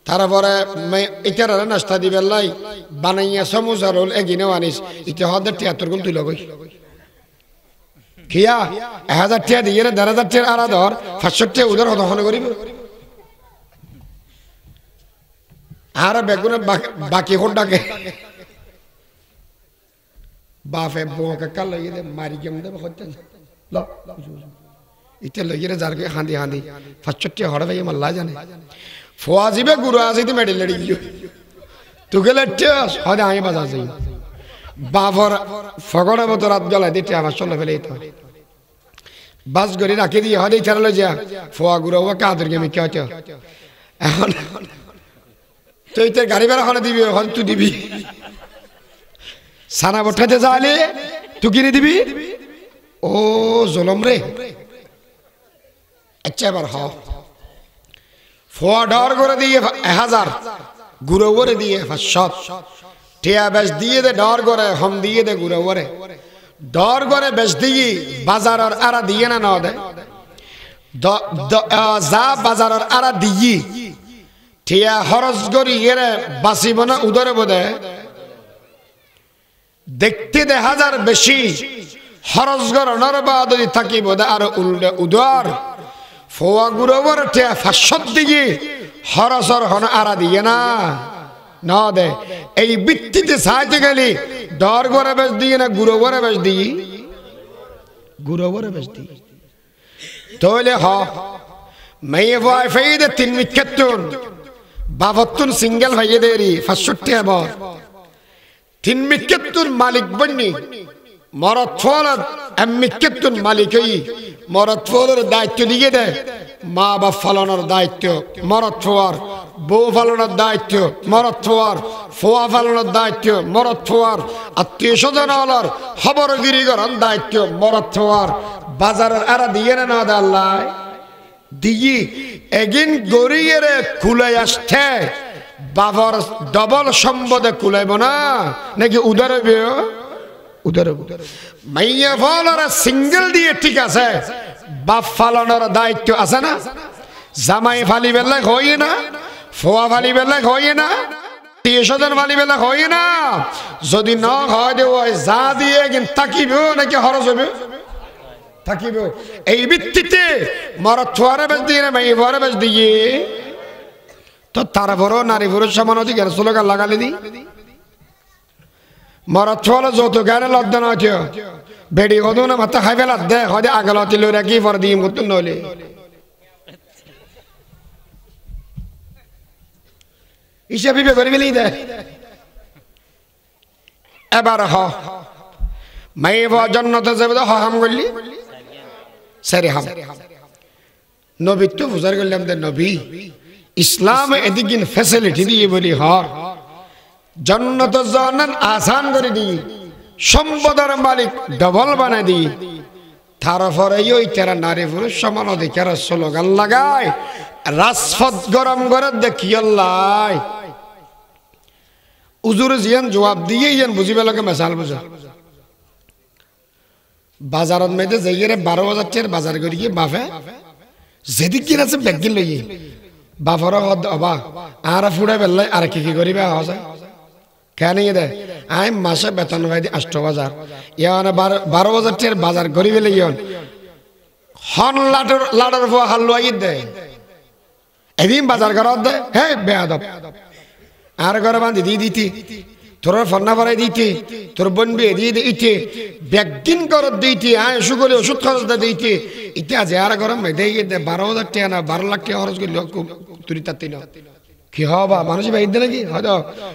তারপরে ইটার নাস্তা দি বেলাই বানাইয়া সমোসা রোল এগিনেও আনিস ইতে হদ 73 গুণ তুই লগই কিয়া 1000 টাকা দিয়ে 1000 টাকা আর ধর 500 টাকা উধার হদহন করিব আর বেগুনে বাকি হোডাকে বাফে বোকে কাল লইয়ে দে মারি গেম দে হতেন ল ইতে লইয়ে জারকে হাঁদি হাঁদি 65 টাকা হড়া ভাই মাল্লা জানে ফওয়াজিবে গুরু আসিতে মেডেল লড়ি গিয়ে তুকে লটে হদে আই বাজা যাই বাফর ফগড়া মতো রাত জ্বলাই দিতে আমার চলে ফেলে তো বাস গরি রাখি দিয়ে হদে ছাড়লো যা ফোয়া গুরু ও কাদের গেমি কি হতো এখন তুই তোর গাড়ি ভাড়া হলে দিবি হল তুই দিবি সানা বঠাতে যালে তুই কিনে দিবি ও জলম রে আচ্ছা এবার হ ফোয়া ডর করে দিয়ে 1000 গুঁড়ো করে দিয়ে 500 টিয়া বেশ দিয়ে দে ডর করে হম দিয়ে দে ঘুরে ওরে ডর করে বেশ দিয়ে বাজারের আরা দিয়ে না দে যা বাজারের আরা দিয়ে টিয়া খরচ করি এরে বাঁচিব না উদরে বোধে দেখতে দে হাজার বেশি খরচ করানোর বা যদি থাকি বোধে আর উল্টে উদর ফোয়া গুরোবর টিয়া ফাঁসত দিয়ে খরচর হন আরা দিয়ে না দে এই বৃত্তিতে সাহায্য গেলি ডর করে বেশ দিয়ে না গুরো করে বেশ দিই গুরো করে বেশ দিই তাহলে মেয়ে ভাই ফেইদে 3 মিক্ষেতুন বাবতুন সিঙ্গেল ভাইয়ে দেরি 65 আবার 3 মিক্ষেতুন মালিক বন্নি মরদ ফলদ মিক্ষেতুন মালিকই মরদ ফলের দায়িত্ব দিয়ে দে মা বাপ ফালানোর দায়িত্ব মরদ ফোয়ার বউ ফালানোর দায়িত্ব মরদ ফোয়ার ফোয়া ফালানোর দায়িত্ব মরদ ফোয়ার আত্মীয় স্বজন হলার খবরগিরি করার দায়িত্ব মরদ ফোয়ার বাজারের আরা দিয়ে না দে আল্লাহ দিয়ে একদিন গড়িয়ে কুলাই আসছে বাবার ডবল সম্বদে কুলাইব না নাকি উদার উদার মাইয়া ফলার সিঙ্গেল দিয়ে ঠিক আছে বাপ ফালানোর দায়িত্ব আছে না জামাই ফালি বেলা হয় না ফোয়া ফালি বেলা হয় না টিউশন ফালি বেলা হয় না যদি না হয় দেব যা দিয়ে কিন্তু তাকিব নাকি খরচ হবে থাকিব এই ভিত্তিতে মরদ ছোয়ারে বেশ দিয়ে মাই ভরে বেশ দিয়ে তো তারা বড় নারী পুরুষ সমান অধিকার স্লোগান লাগালে দি মরদ ছোয়ালে যত গানে লদ্দ নয় বেড়ি হদু না মাথা খাই ফেলা দে হয় আগল হতে লই রাখি পর দিয়ে মতো নলে হিসাব করে ফেলি দে এবার মাই জন্নতে যাবে হাম করলি সারি হাম নবী তো বুঝার করলাম দে নবী ইসলাম এদিকে ফ্যাসিলিটি দিয়ে বলি জন্নত জানান আসান করে দি সম্পদের মালিক ডবল বানাই দি তারপরে ওই তারা নারী পুরুষ সমান অধিকার স্লোগান লাগায় রাজপথ গরম করে দেখি আল্লাহ উজুর জিয়ান জবাব দিয়ে ইয়ান বুঝিবে লাগে মেসাল বুঝা বাজারত মেয়েদের যাইয়ে 12,000 বাজার করি গিয়ে বাপে যেদিক কিন আছে ব্যাগিন লই বাপর অবা আর ফুড়ে বেললাই আর কি করিবে হসা কেন দে আই মাসে বেতন পাই দি 8,000 ইয়ান 12,000 বাজার করি বেলে ইয়ন হন লাডর ফুয়া হালুয়াই দে এদিন বাজার করত দে হে বেয়াদব আর ঘরে বাঁধি দিয়ে দিতি তোর ফন্না ভরাই দিতে তোর বোন বিয়ে দিয়ে দিতে ব্যাগদিন করত দিতে আয় সুগলে ওষুধ খরচ দিতে ইতে আজ আর গরম মেয়ে 12,000 টাকা না 12 লাখ টাকা খরচ করলি তুই তাতে না কি হবা মানুষ ভাই দে নাকি হয়তো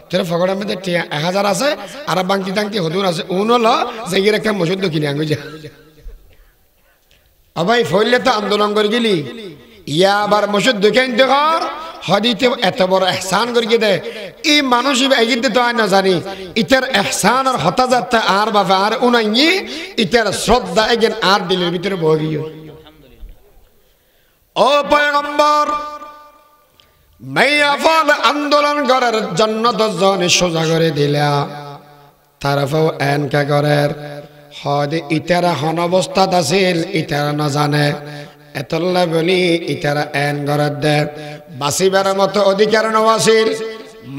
তোর ফগড়ার মধ্যে 1,000 আছে আর বাংতি টাংতি হদুর আছে উনল যাইয়ে একটা মসুদ কিনে আঙ্গু যা আবাই ফইলে তো আন্দোলন করে গেলি ইয়া আবার মসুদ দেখে আনতে কর হদিতে এত বড় এহসান করিয়ে দে এই মানুষ এগিয়ে তো না জানি ইটার এহসান আর হতাজাত আর বাবা আর উনাই ইটার শ্রদ্ধা এগেন আর দিলের ভিতরে বহিয়ে ও পয়গম্বর মাইয়া ফল আন্দোলন করার জন্য 10 জন সোজা করে দিলা তারপর এনকা করার হদে ইটারা হন অবস্থাত আছিল ইটারা না জানে এতল্লা বলি ইটারা এন গড়ার দে বাঁচিবার মতো অধিকার নওয়াছিল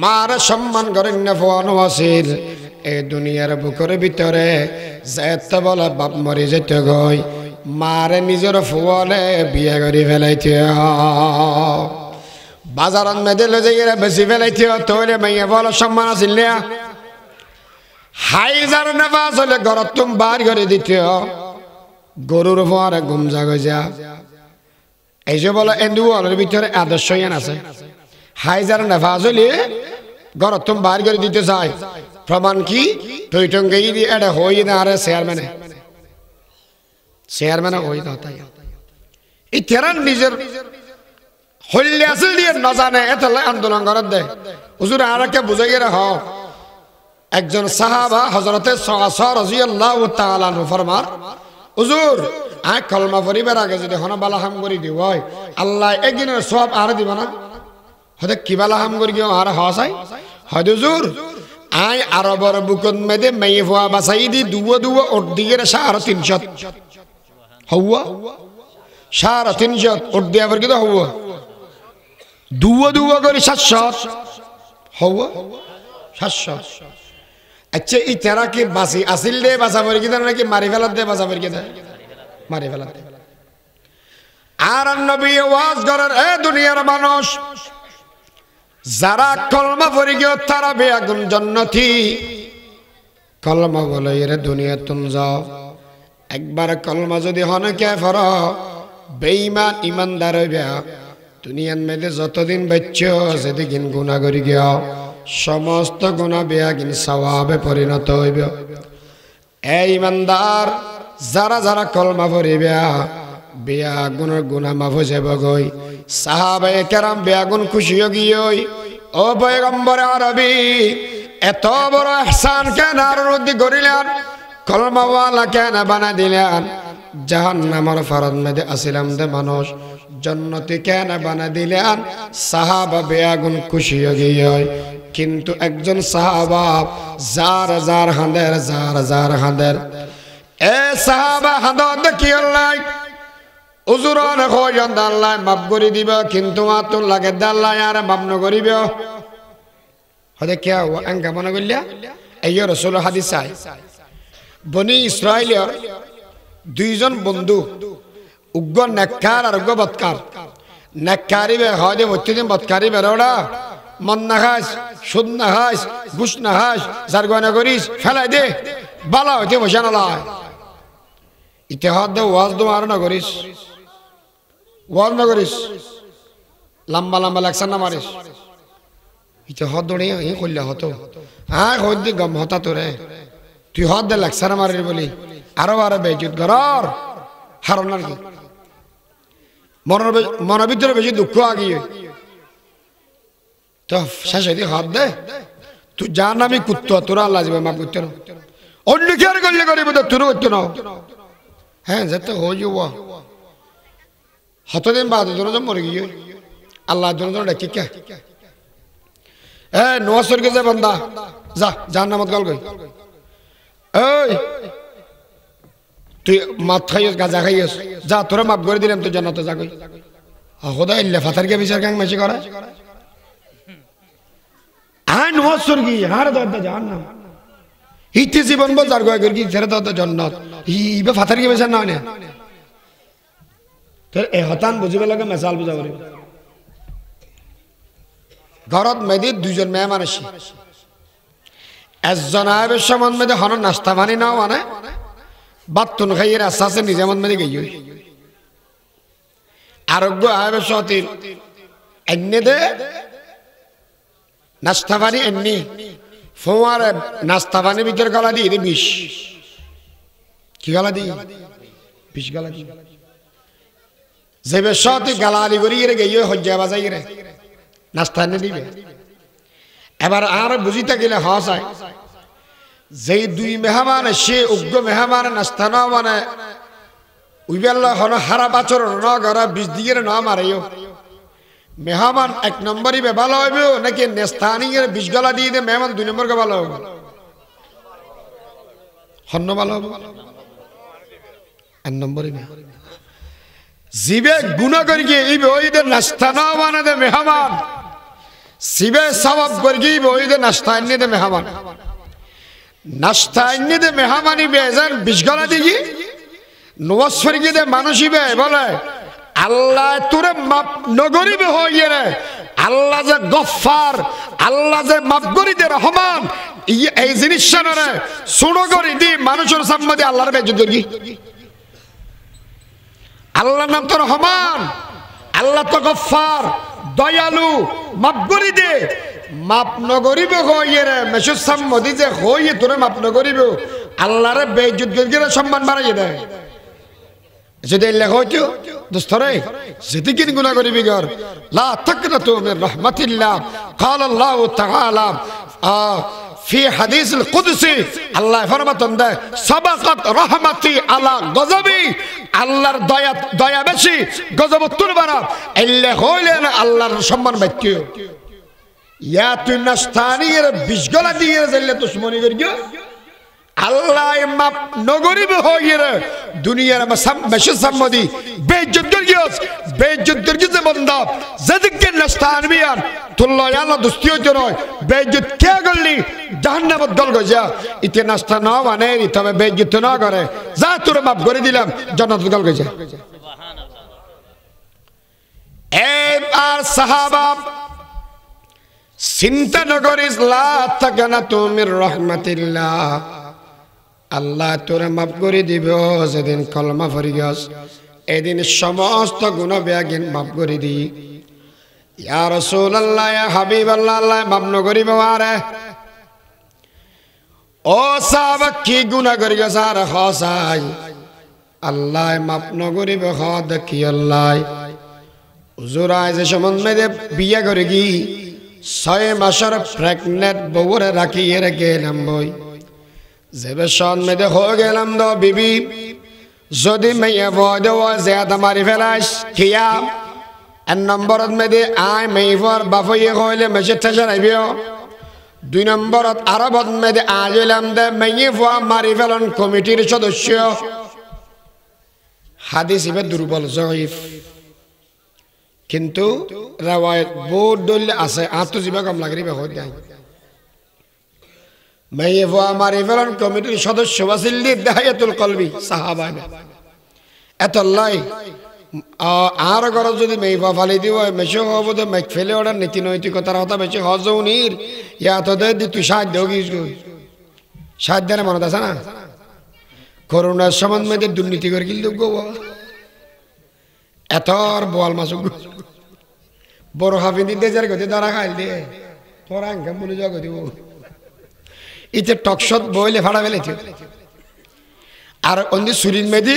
মার সম্মান করেন না ফোয়া নওয়াছিল এই দুনিয়ার বুকের ভিতরে যেতে বলে বাপ মরি যেতে গই মারে নিজের ফুয়ালে বিয়ে করে ফেলাইতে বাজারত মেয়েদের যাইয়ে বেশি ফেলাইতে তোলে মাইয়া বলো সম্মান আছিল না হাইজার নেবাজ হলে ঘরত তুমি বার করে দিতে গরুর ফোয়ারে ঘুম জাগে যা এই যে বলো এন্দুয়ালের ভিতরে আদর্শ আছে হাইজার নেবাজ হলে ঘরত তুমি বার করে দিতে চাই প্রমাণ কি তুই টঙ্গে এটা হই না আরে চেয়ারম্যানে হই না তাই এই তেরান নিজের হইলে আসল দিয়ে না জানে এত আন্দোলন করার দে হুজুর আর একটা বুঝাই রে একজন সাহাবা হযরতে সাআসা রাদিয়াল্লাহু তাআলা আনহু ফরমার হুজুর আয় কলমা পড়িবার আগে যদি হন বালা হাম করি দিও হয় আল্লাহ একদিনের সওয়াব আর দিব না হতে কি বালা হাম করি গিয়ে আর হাসাই হয় হুজুর আই আরবর বুকন মেদে মেয়ে ফুয়া বাসাই দি দুয়া দুয়া ওর দিকের 350 হওয়া 350 ওর দিয়ে আবার কিন্তু হওয়া দুয়া দুয়া করে 700 হওয়া 700 আচ্ছা এই তেরা কি বাসি আসিল দে বাসা পড়ে কিনা নাকি মারি ফেলার দে বাসা পড়ে কিনা মারি ফেলার দে আর নবী ওয়াজ করার এ দুনিয়ার মানুষ যারা কলমা পড়ে গিয়ে তারা বেয়াগুন জান্নাতি কলমা বলে এর দুনিয়া তুম যাও একবার কলমা যদি হনে কে ফর বেঈমান ইমানদার হইবা দুনিয়ার মধ্যে যতদিন বাচ্চো সেদিন গুনাহ করি গিয়া সমস্ত গুনাহ বেয়াগিন সওয়াবে পরিণত হইবে এই ইমানদার যারা যারা কলমা পড়িবে বেয়াগুনের গুনাহ মাফ হয়ে যাবে গই সাহাবায়ে কেরাম বেয়াগুন খুশি হয়ে গিয়ে ও পয়গম্বর আরবি এত বড় ইহসান কেন আর রুদ্ধি করিলেন কলমাওয়ালা কেন বানা দিলেন জাহান্নামের ফারদ মধ্যে আসিলাম দে মানুষ জান্নাতে কেন বানা দিলেন সাহাবা বেয়াগুন খুশি হয়ে গিয়ে কিন্তু একজন সাহাবা জার জার হাঁদের এ সাহাবা হাঁদ দেখি আল্লাহ উজুরন খোঁজন আল্লাহ মাফ করে দিব কিন্তু আতুল লাগে আল্লাহ আর মাফ ন করিব হদে কে আঙ্কা মনে করলিয়া এই রাসূল হাদিস আই বনি ইসরাইলের দুইজন বন্ধু উগ্র নেককার আর উগ্র বৎকার নেককারি বে হদে প্রতিদিন বৎকারি বেরোড়া মন না খাস সুদ না খাস ঘুষ না খাস যার গয়না করিস ফেলাই দে বালা হইতে বসে না লাই ইতিহাদ দে ওয়াজ দো আর না করিস ওয়াজ না করিস লম্বা লম্বা লেকচার না মারিস ইতিহাদ দৌড়ে এই করলে হতো হ্যাঁ হইতে গম হতা তোরে তুই হদ দে লেকচার মারিস বলি আরো বেজুত ঘর হারনার কি মনের ভিতরে বেশি দুঃখ আগিয়ে তো শেষ হইতে হাত দে তুই জান আমি কুত্তো তোরা আল্লাহ যাবে মাফ করতে না অন্য কি আর করলে করিব তোর করতে না হ্যাঁ যেতে হয়ে যাব হতদিন বাদ দুজন মরে গিয়ে আল্লাহ দুজন ডাকি কে এ নওয়াজের কে বান্দা যা জান্নাত গল গই এই তুই মাত খাইস গাজা খাইস যা তোরা মাফ করে দিলাম তুই জান্নাতে যা গই খোদা ইল্লা ফাতার কে বিচার কাং মাসি করে আয় নওয়াজের কি হার দাদা জান্নাত ইতি জীবন বাজার গয় করি ছেড়ে দাদা জান্নাত ইবে ফাতার কে বিচার না না তোর এ হতান বুঝিবে লাগে মিসাল বুঝা করি ঘরত মেদি দুইজন মেহমান আসি একজন আয়ের সমান মেদে হন নাস্তা পানি নাও মানে বাতুন খাইয়ের আশ্বাসে নিজে মন মেদে গিয়ে আরোগ্য আয়ের সতীর এনে দে নাস্তা পানি এমনি ফোয়ার নাস্তা পানি ভিতরে গলা দিয়ে বিষ কি গলা দিয়ে বিষ গলা দিয়ে যে বেশি গালালি করি গিয়ে হজ্জা বাজাই রে নাস্তা এনে দিবে এবার আর বুঝিতে গেলে হসায় যে দুই মেহমান সে উগ্র মেহমান নাস্তা ন মানে উইবেল্লা হন হারা বাছর ন গড়া বিষ দিয়ে ন মারেও মেহমান এক নম্বরই ভালো হইবে নাকি নেস্তানির বিষ গলা দিয়ে দে মেহমান দুই নম্বর কে ভালো হবে হন্য ভালো হবে এক নম্বরই জিবে গুনাহ করি গিয়ে এই ওইদের নাস্তা না মানে দে মেহমান সিবে সওয়াব করি গিয়ে ওইদের নাস্তা এনে দে মেহমান নাস্তা এনে দে মেহমানি বেজান বিশগলা দিগি নওয়াজ করি গিয়ে দে মানুষই বে বলে আল্লাহ তোরে মাপ নগরিবে হইয়ে রে আল্লাহ যে গফফার আল্লাহ যে মাফ করি দে রহমান এই জিনিসটা রে শুনো করি দি মানুষের সামনে আল্লাহর বেজ্জত করি আল্লাহর নাম তো রহমান আল্লাহ তো গফফার দয়ালু মাফ করি দে মাপ নগরিব হইয়ে রে মেসুর সামনে যে হইয়ে তোরে মাপ নগরিব আল্লাহরে বেজ্জত করি সম্মান বাড়াইয়ে দেয় যদি লেখা হইতো দোস্তরে যদি কিন গুনাহ করিবি গর লা তাকনাতু মির রাহমাতিল্লাহ قال الله تعالى في حديث القدسي الله ফরমাতন দেয় সাবাকাত রাহমাতি আলা গজবি আল্লাহর দয়া বেশি গজব তুলবানা এলে হইলেন আল্লাহর সম্মান বাক্য ইয়া তুই নাস্তানির বিশগলা দিয়ে যাইলে দুশ্মনী করিও আল্লাহ মাপ নগরিব হইরে দুনিয়ার বেশি সম্মতি বেইজ্জত করিস বেইজ্জত করিস বান্দা যদিকে নাস্তান বিয়ান তুল্লা আল্লাহ দুস্তি হইতো নয় বেইজ্জত কে করলি জাহান্নামত গল গজা ইতে নাস্তা না মানে তবে বেইজ্জত না করে যা তোর মাপ করে দিলাম জান্নাত গল গজা আর সাহাবা চিন্তা নকরিস লা তাকানাতু মির রাহমাতিল্লাহ আল্লাহ তোরে মাফ করে দিব যেদিন কলমা পড়ি গেছ এদিন সমস্ত গুনাহ বেয়াগিন মাফ করে দি ইয়া রাসূলুল্লাহ ইয়া হাবিবাল্লাহ আল্লাহ মাফ ন করিব আরে ও সাহাবা কি গুনাহ করি গেছ আর হসাই আল্লাহ মাফ ন করিব হ দেখি আল্লাহ হুজুর আজ সম্বন্ধে বিয়ে করে কি 6 মাসের প্রেগনেন্ট বউরে রাখিয়ে গেলাম বই যেবে সন মেদে হয়ে গেলাম দো বিবি যদি মেয়ে বড় জ্যাদা মারি ফেলাস কিয়া এক নম্বরত মেদে আই মেইফর বাফয়ে হইলে মেসে ঠেসে রাইবিও 2 নম্বরত আরবত মেদে আজলাম দে মেয়ে ফুয়া মারি ফেলন কমিটির সদস্য হাদিস ইবে দুর্বল জয়ীফ কিন্তু রাওয়ায়াত বহুত দলিল আছে আত্মজীবা কম লাগরিবে হই যায় মেয়ে ফুয়া মারি ফেলন কমিটির সদস্য ওয়াসিল্লি দাহায়াতুল কলবি সাহাবা এত লাই আর ঘর যদি মেয়ে ফুয়া ফালি দিব মেশো হব তো মেক ফেলে ওটার নীতি নৈতিকতার কথা বেশি হজৌনির ইয়া তোদের দি তুই সাহায্য গিস সাহায্যের মনত আছে না করোনার সমান মেয়েদে দুর্নীতি করে গিল গো এতর বোয়াল মাছ বড় হাফিনি দেজার গতি দ্বারা খাইল দে তোরা আঙ্কাম বলে যাও দিব ইতে টকশট বইলে ফাড়া ফেলেছে আর অন্দি সুরিন মেদি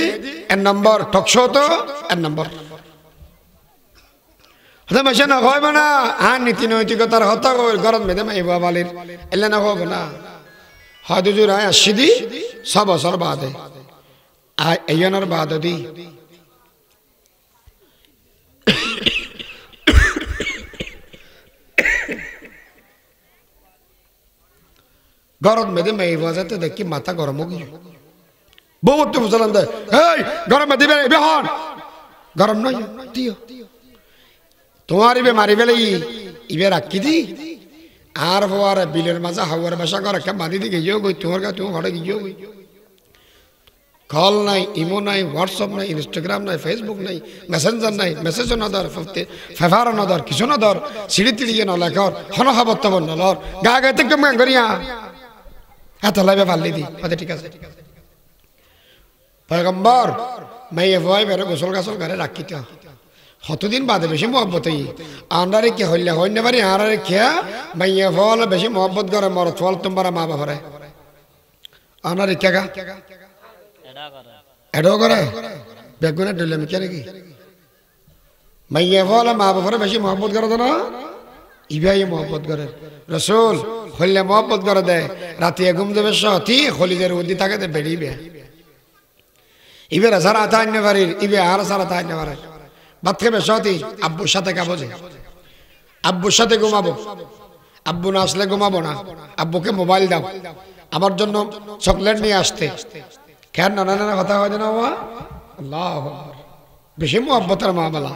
1 নম্বর টকশট 1 নম্বর হতে মেশে না হয় না আর নীতি নৈতিকতার হতা গরম মেদে মাই বাবালির এলে না হবে না হয়তো জোর আয় আসিদি 6 বছর বাদে আয় এইজনের বাদ দি গরম মেদে মেয়ে বাজাতে দেখি মাথা গরম হয়ে গিয়ে বহুত তো বুঝলাম দে এই গরম মেদে বেহন গরম নয় দিও তোমার ইবে মারি ফেলে ইবে রাখি দি আর হওয়ার বিলের মাঝে হাওয়ার বাসা করে একটা বাঁধি দিয়ে গিয়েও গই তোমার কাছে তুমি ঘরে গিয়েও গই কল নাই ইমো নাই হোয়াটসঅ্যাপ নাই ইনস্টাগ্রাম নাই ফেসবুক নাই মেসেঞ্জার নাই মেসেজও না ধর ফেফারও না ধর কিছু না ধর সিঁড়ি তিড়িয়ে নলেখর হন হাবত্তবন নলর গা গাইতে কেমন করিয়া এত লাইবে পারলি দি আচ্ছা ঠিক আছে পয়গম্বর মেয়ে ভয় বেরো গোসল গাছল ঘরে রাখিতে কতদিন বাদে বেশি মহব্বত আন্ডারে কে হইলে হইনে পারি আরে খেয়া মেয়ে ফল বেশি মহব্বত করে মরত ফল তোমার মা বাবারে আন্ডারে কে গা এডো করে বেগুনে ডলে মিকে নাকি মেয়ে ফল মা বাবারে বেশি মহব্বত করে না ইবাই মহব্বত করে রসুল হইলে মহব্বত করে দে রাতে ঘুম দেবে সতি হলিদের উদ্দি থাকে বেড়িবে ইবেরা সারা তাই না পারির ইবে আর সারা তাই না পারে ভাত খাবে সতি আব্বুর সাথে খাবো যে আব্বুর সাথে ঘুমাবো আব্বু না আসলে ঘুমাবো না আব্বুকে মোবাইল দাও আমার জন্য চকলেট নিয়ে আসতে কেন নানা নানা কথা হয় না বাবা আল্লাহ বেশি মহব্বতের মামলা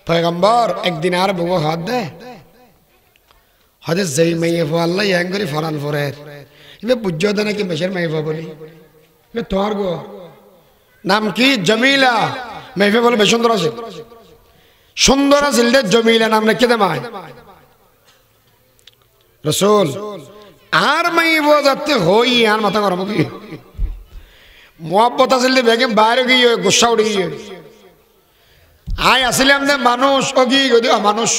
পয়গম্বর একদিন আর বউ হাত দে হয়তো যেই মেয়ে ফো আল্লাহ ইয়াং করে ফরান ফরের এবার বুঝছো তো নাকি মেশের মেয়ে ফো বলি তোমার গো নাম কি জমিলা মেয়ে বলে বেশ সুন্দর আছে সুন্দর আছিল দে জমিলা নাম রেখে দে মায় রসুল আর মেয়ে বো যাতে হই আর মাথা গরম কি মোহাব্বত আছিল দে বেগে বাইরে গিয়ে গুসা উঠে গিয়ে আয় আসিলাম দে মানুষ অগি গদি মানুষ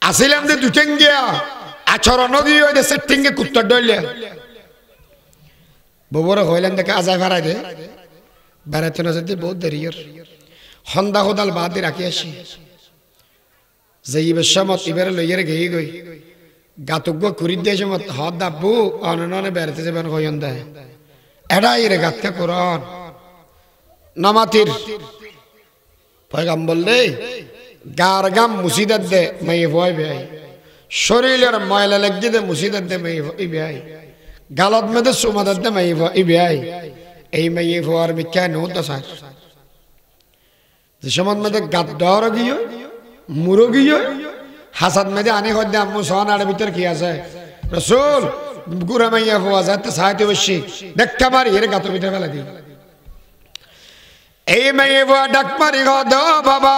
আসিলাম দে দুটেঙ্গিয়া আচরণ গিয়ে ওই দে সেটিংগে কুত্তর ডইলে ববরে হইলাম দেখে আজায় ভাড়াই দে বেড়াতে না যেতে বহুত দেরি সন্ধ্যা সদাল বাদ দিয়ে রাখি আসি যে ইবের সমত ইবের লইয়ের গেয়ে গই গাতুক কুড়ি দিয়ে সমত হদ দাব্বু অননে বেড়াতে যাবেন কইন দেয় এটাই রে গাতকে কোরআন নামাতির পয়গাম বললে গার গাম মুসিদাত দে মেয়ে ভয় ভাই শরীরের ময়লা লাগছে দে মুসিদার দে মাই ইবাই গালত মধ্যে সুমাদার দে মাই ইবাই এই মাই ফোয়ার মিক্কা নো দশা সমান মধ্যে গাদ্দার গিয়ে মুরগিয়ে হাসাদ মধ্যে আনি হদ্দে আম্মু সোনার ভিতর কি আছে রাসূল গুরা মাইয়া ফোয়া যায় তো সাইতে বসি দেখা মারি এর গাতের ভিতরে ফেলা দিই এই মেয়ে ফোয়া ডাক মারি গদ বাবা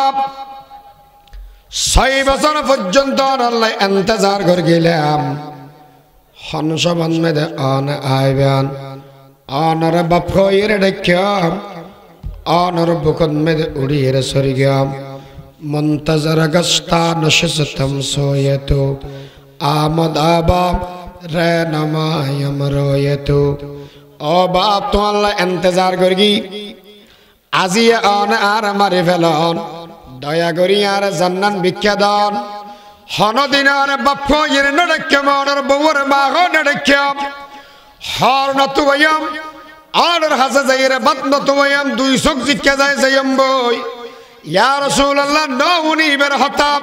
6 বছর পর্যন্ত আল্লাহ ইন্তজার করে গেলাম হনসমান মধ্যে আন আইবান আনর বাপ কইরে ডাক্যাম আনর বুকন মধ্যে উড়িয়ে সরি গেলাম منتظر گشتا نشستم سوئے تو آمد آباب رہنمایم روئے تو او باپ تو اللہ انتظار کرگی আজি آن آر মারি ফেলন দয়া করি আর জান্নান ভিক্ষা দান হন দিন আর বাপ ইর নড়কে মনের বউর মাহ নড়কে হর নতুয়াম আর হাসে যাইর বাত নতুয়াম দুই চোখ জিক্কা যায় যাইম বই ইয়া রাসূলুল্লাহ নউনি বের হতাম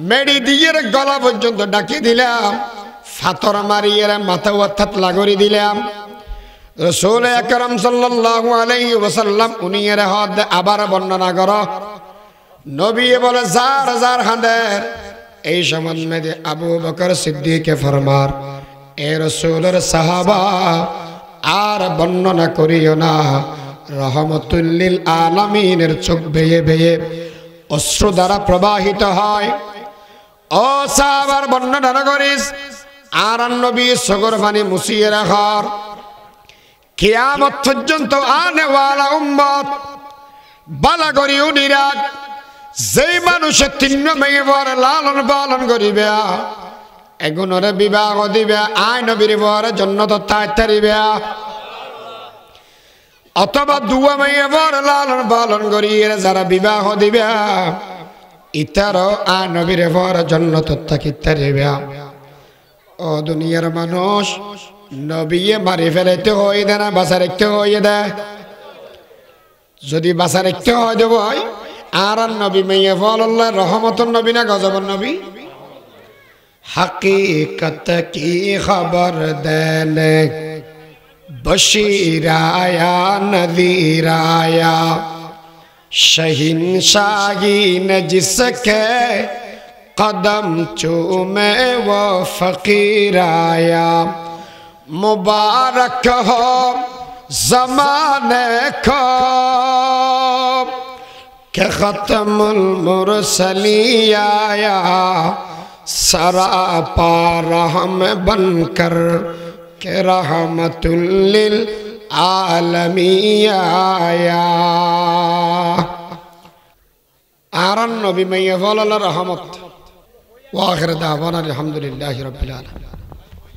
মেডি দিয়ে গলা পর্যন্ত ডাকি দিলাম ফাতর মারিয়ে মাথা ওয়াত লাগরি দিলাম রাসূল আকরাম সাল্লাল্লাহু আলাইহি ওয়াসাল্লাম উনি এর হাত আবার বর্ণনা করো নবী বলে জার জার হাঁদের এই সমান মধ্যে আবু বকর সিদ্দিক ফরমার এ রাসূলের সাহাবা আর বর্ণনা করিও না রহমতুল লিল আলামিনের চোখ বেয়ে বেয়ে অশ্রু দ্বারা প্রবাহিত হয় ও সাহাবার বর্ণনা করিস আর নবী সগর পানি মুছিয়ে রাখার কিয়ামত পর্যন্ত আনে ওয়ালা উম্মত বালা করি উনিরাগ যেই মানুষের তিন্ন মেয়ে বর লালন পালন করিবে এগুনরে বিবাহ দিবে আই নবীর বর জন্নত তাইতারিবে অথবা দুয়া মেয়ে বর লালন পালন করিয়ে যারা বিবাহ দিবে ইতারও আই নবীর বর জন্নত তাকিতারিবে ও দুনিয়ার মানুষ নবী মারি ফেলাইতে হয়ে দেয় না বাসা রাখতে হয়ে দেয় যদি বাসা রাখতে হয় দেব আর নবী মেয়ে ফল আল্লাহ রহমতুন নবী না গজবর নবী हकीकत की खबर देने बशीराया नज़ीराया शहिंशाही ने जिसके कदम चूमे वो फकीर आया मुबारक हो ज़माने को के ख़त्मुल मुरसली आया सरापा रहम बनकर के रहमतुल लिल आलमीन आया आरन नबी में ये रहमत व आखिर दावाना अल्हम्दुलिल्लाहि रब्बिल आलमीन।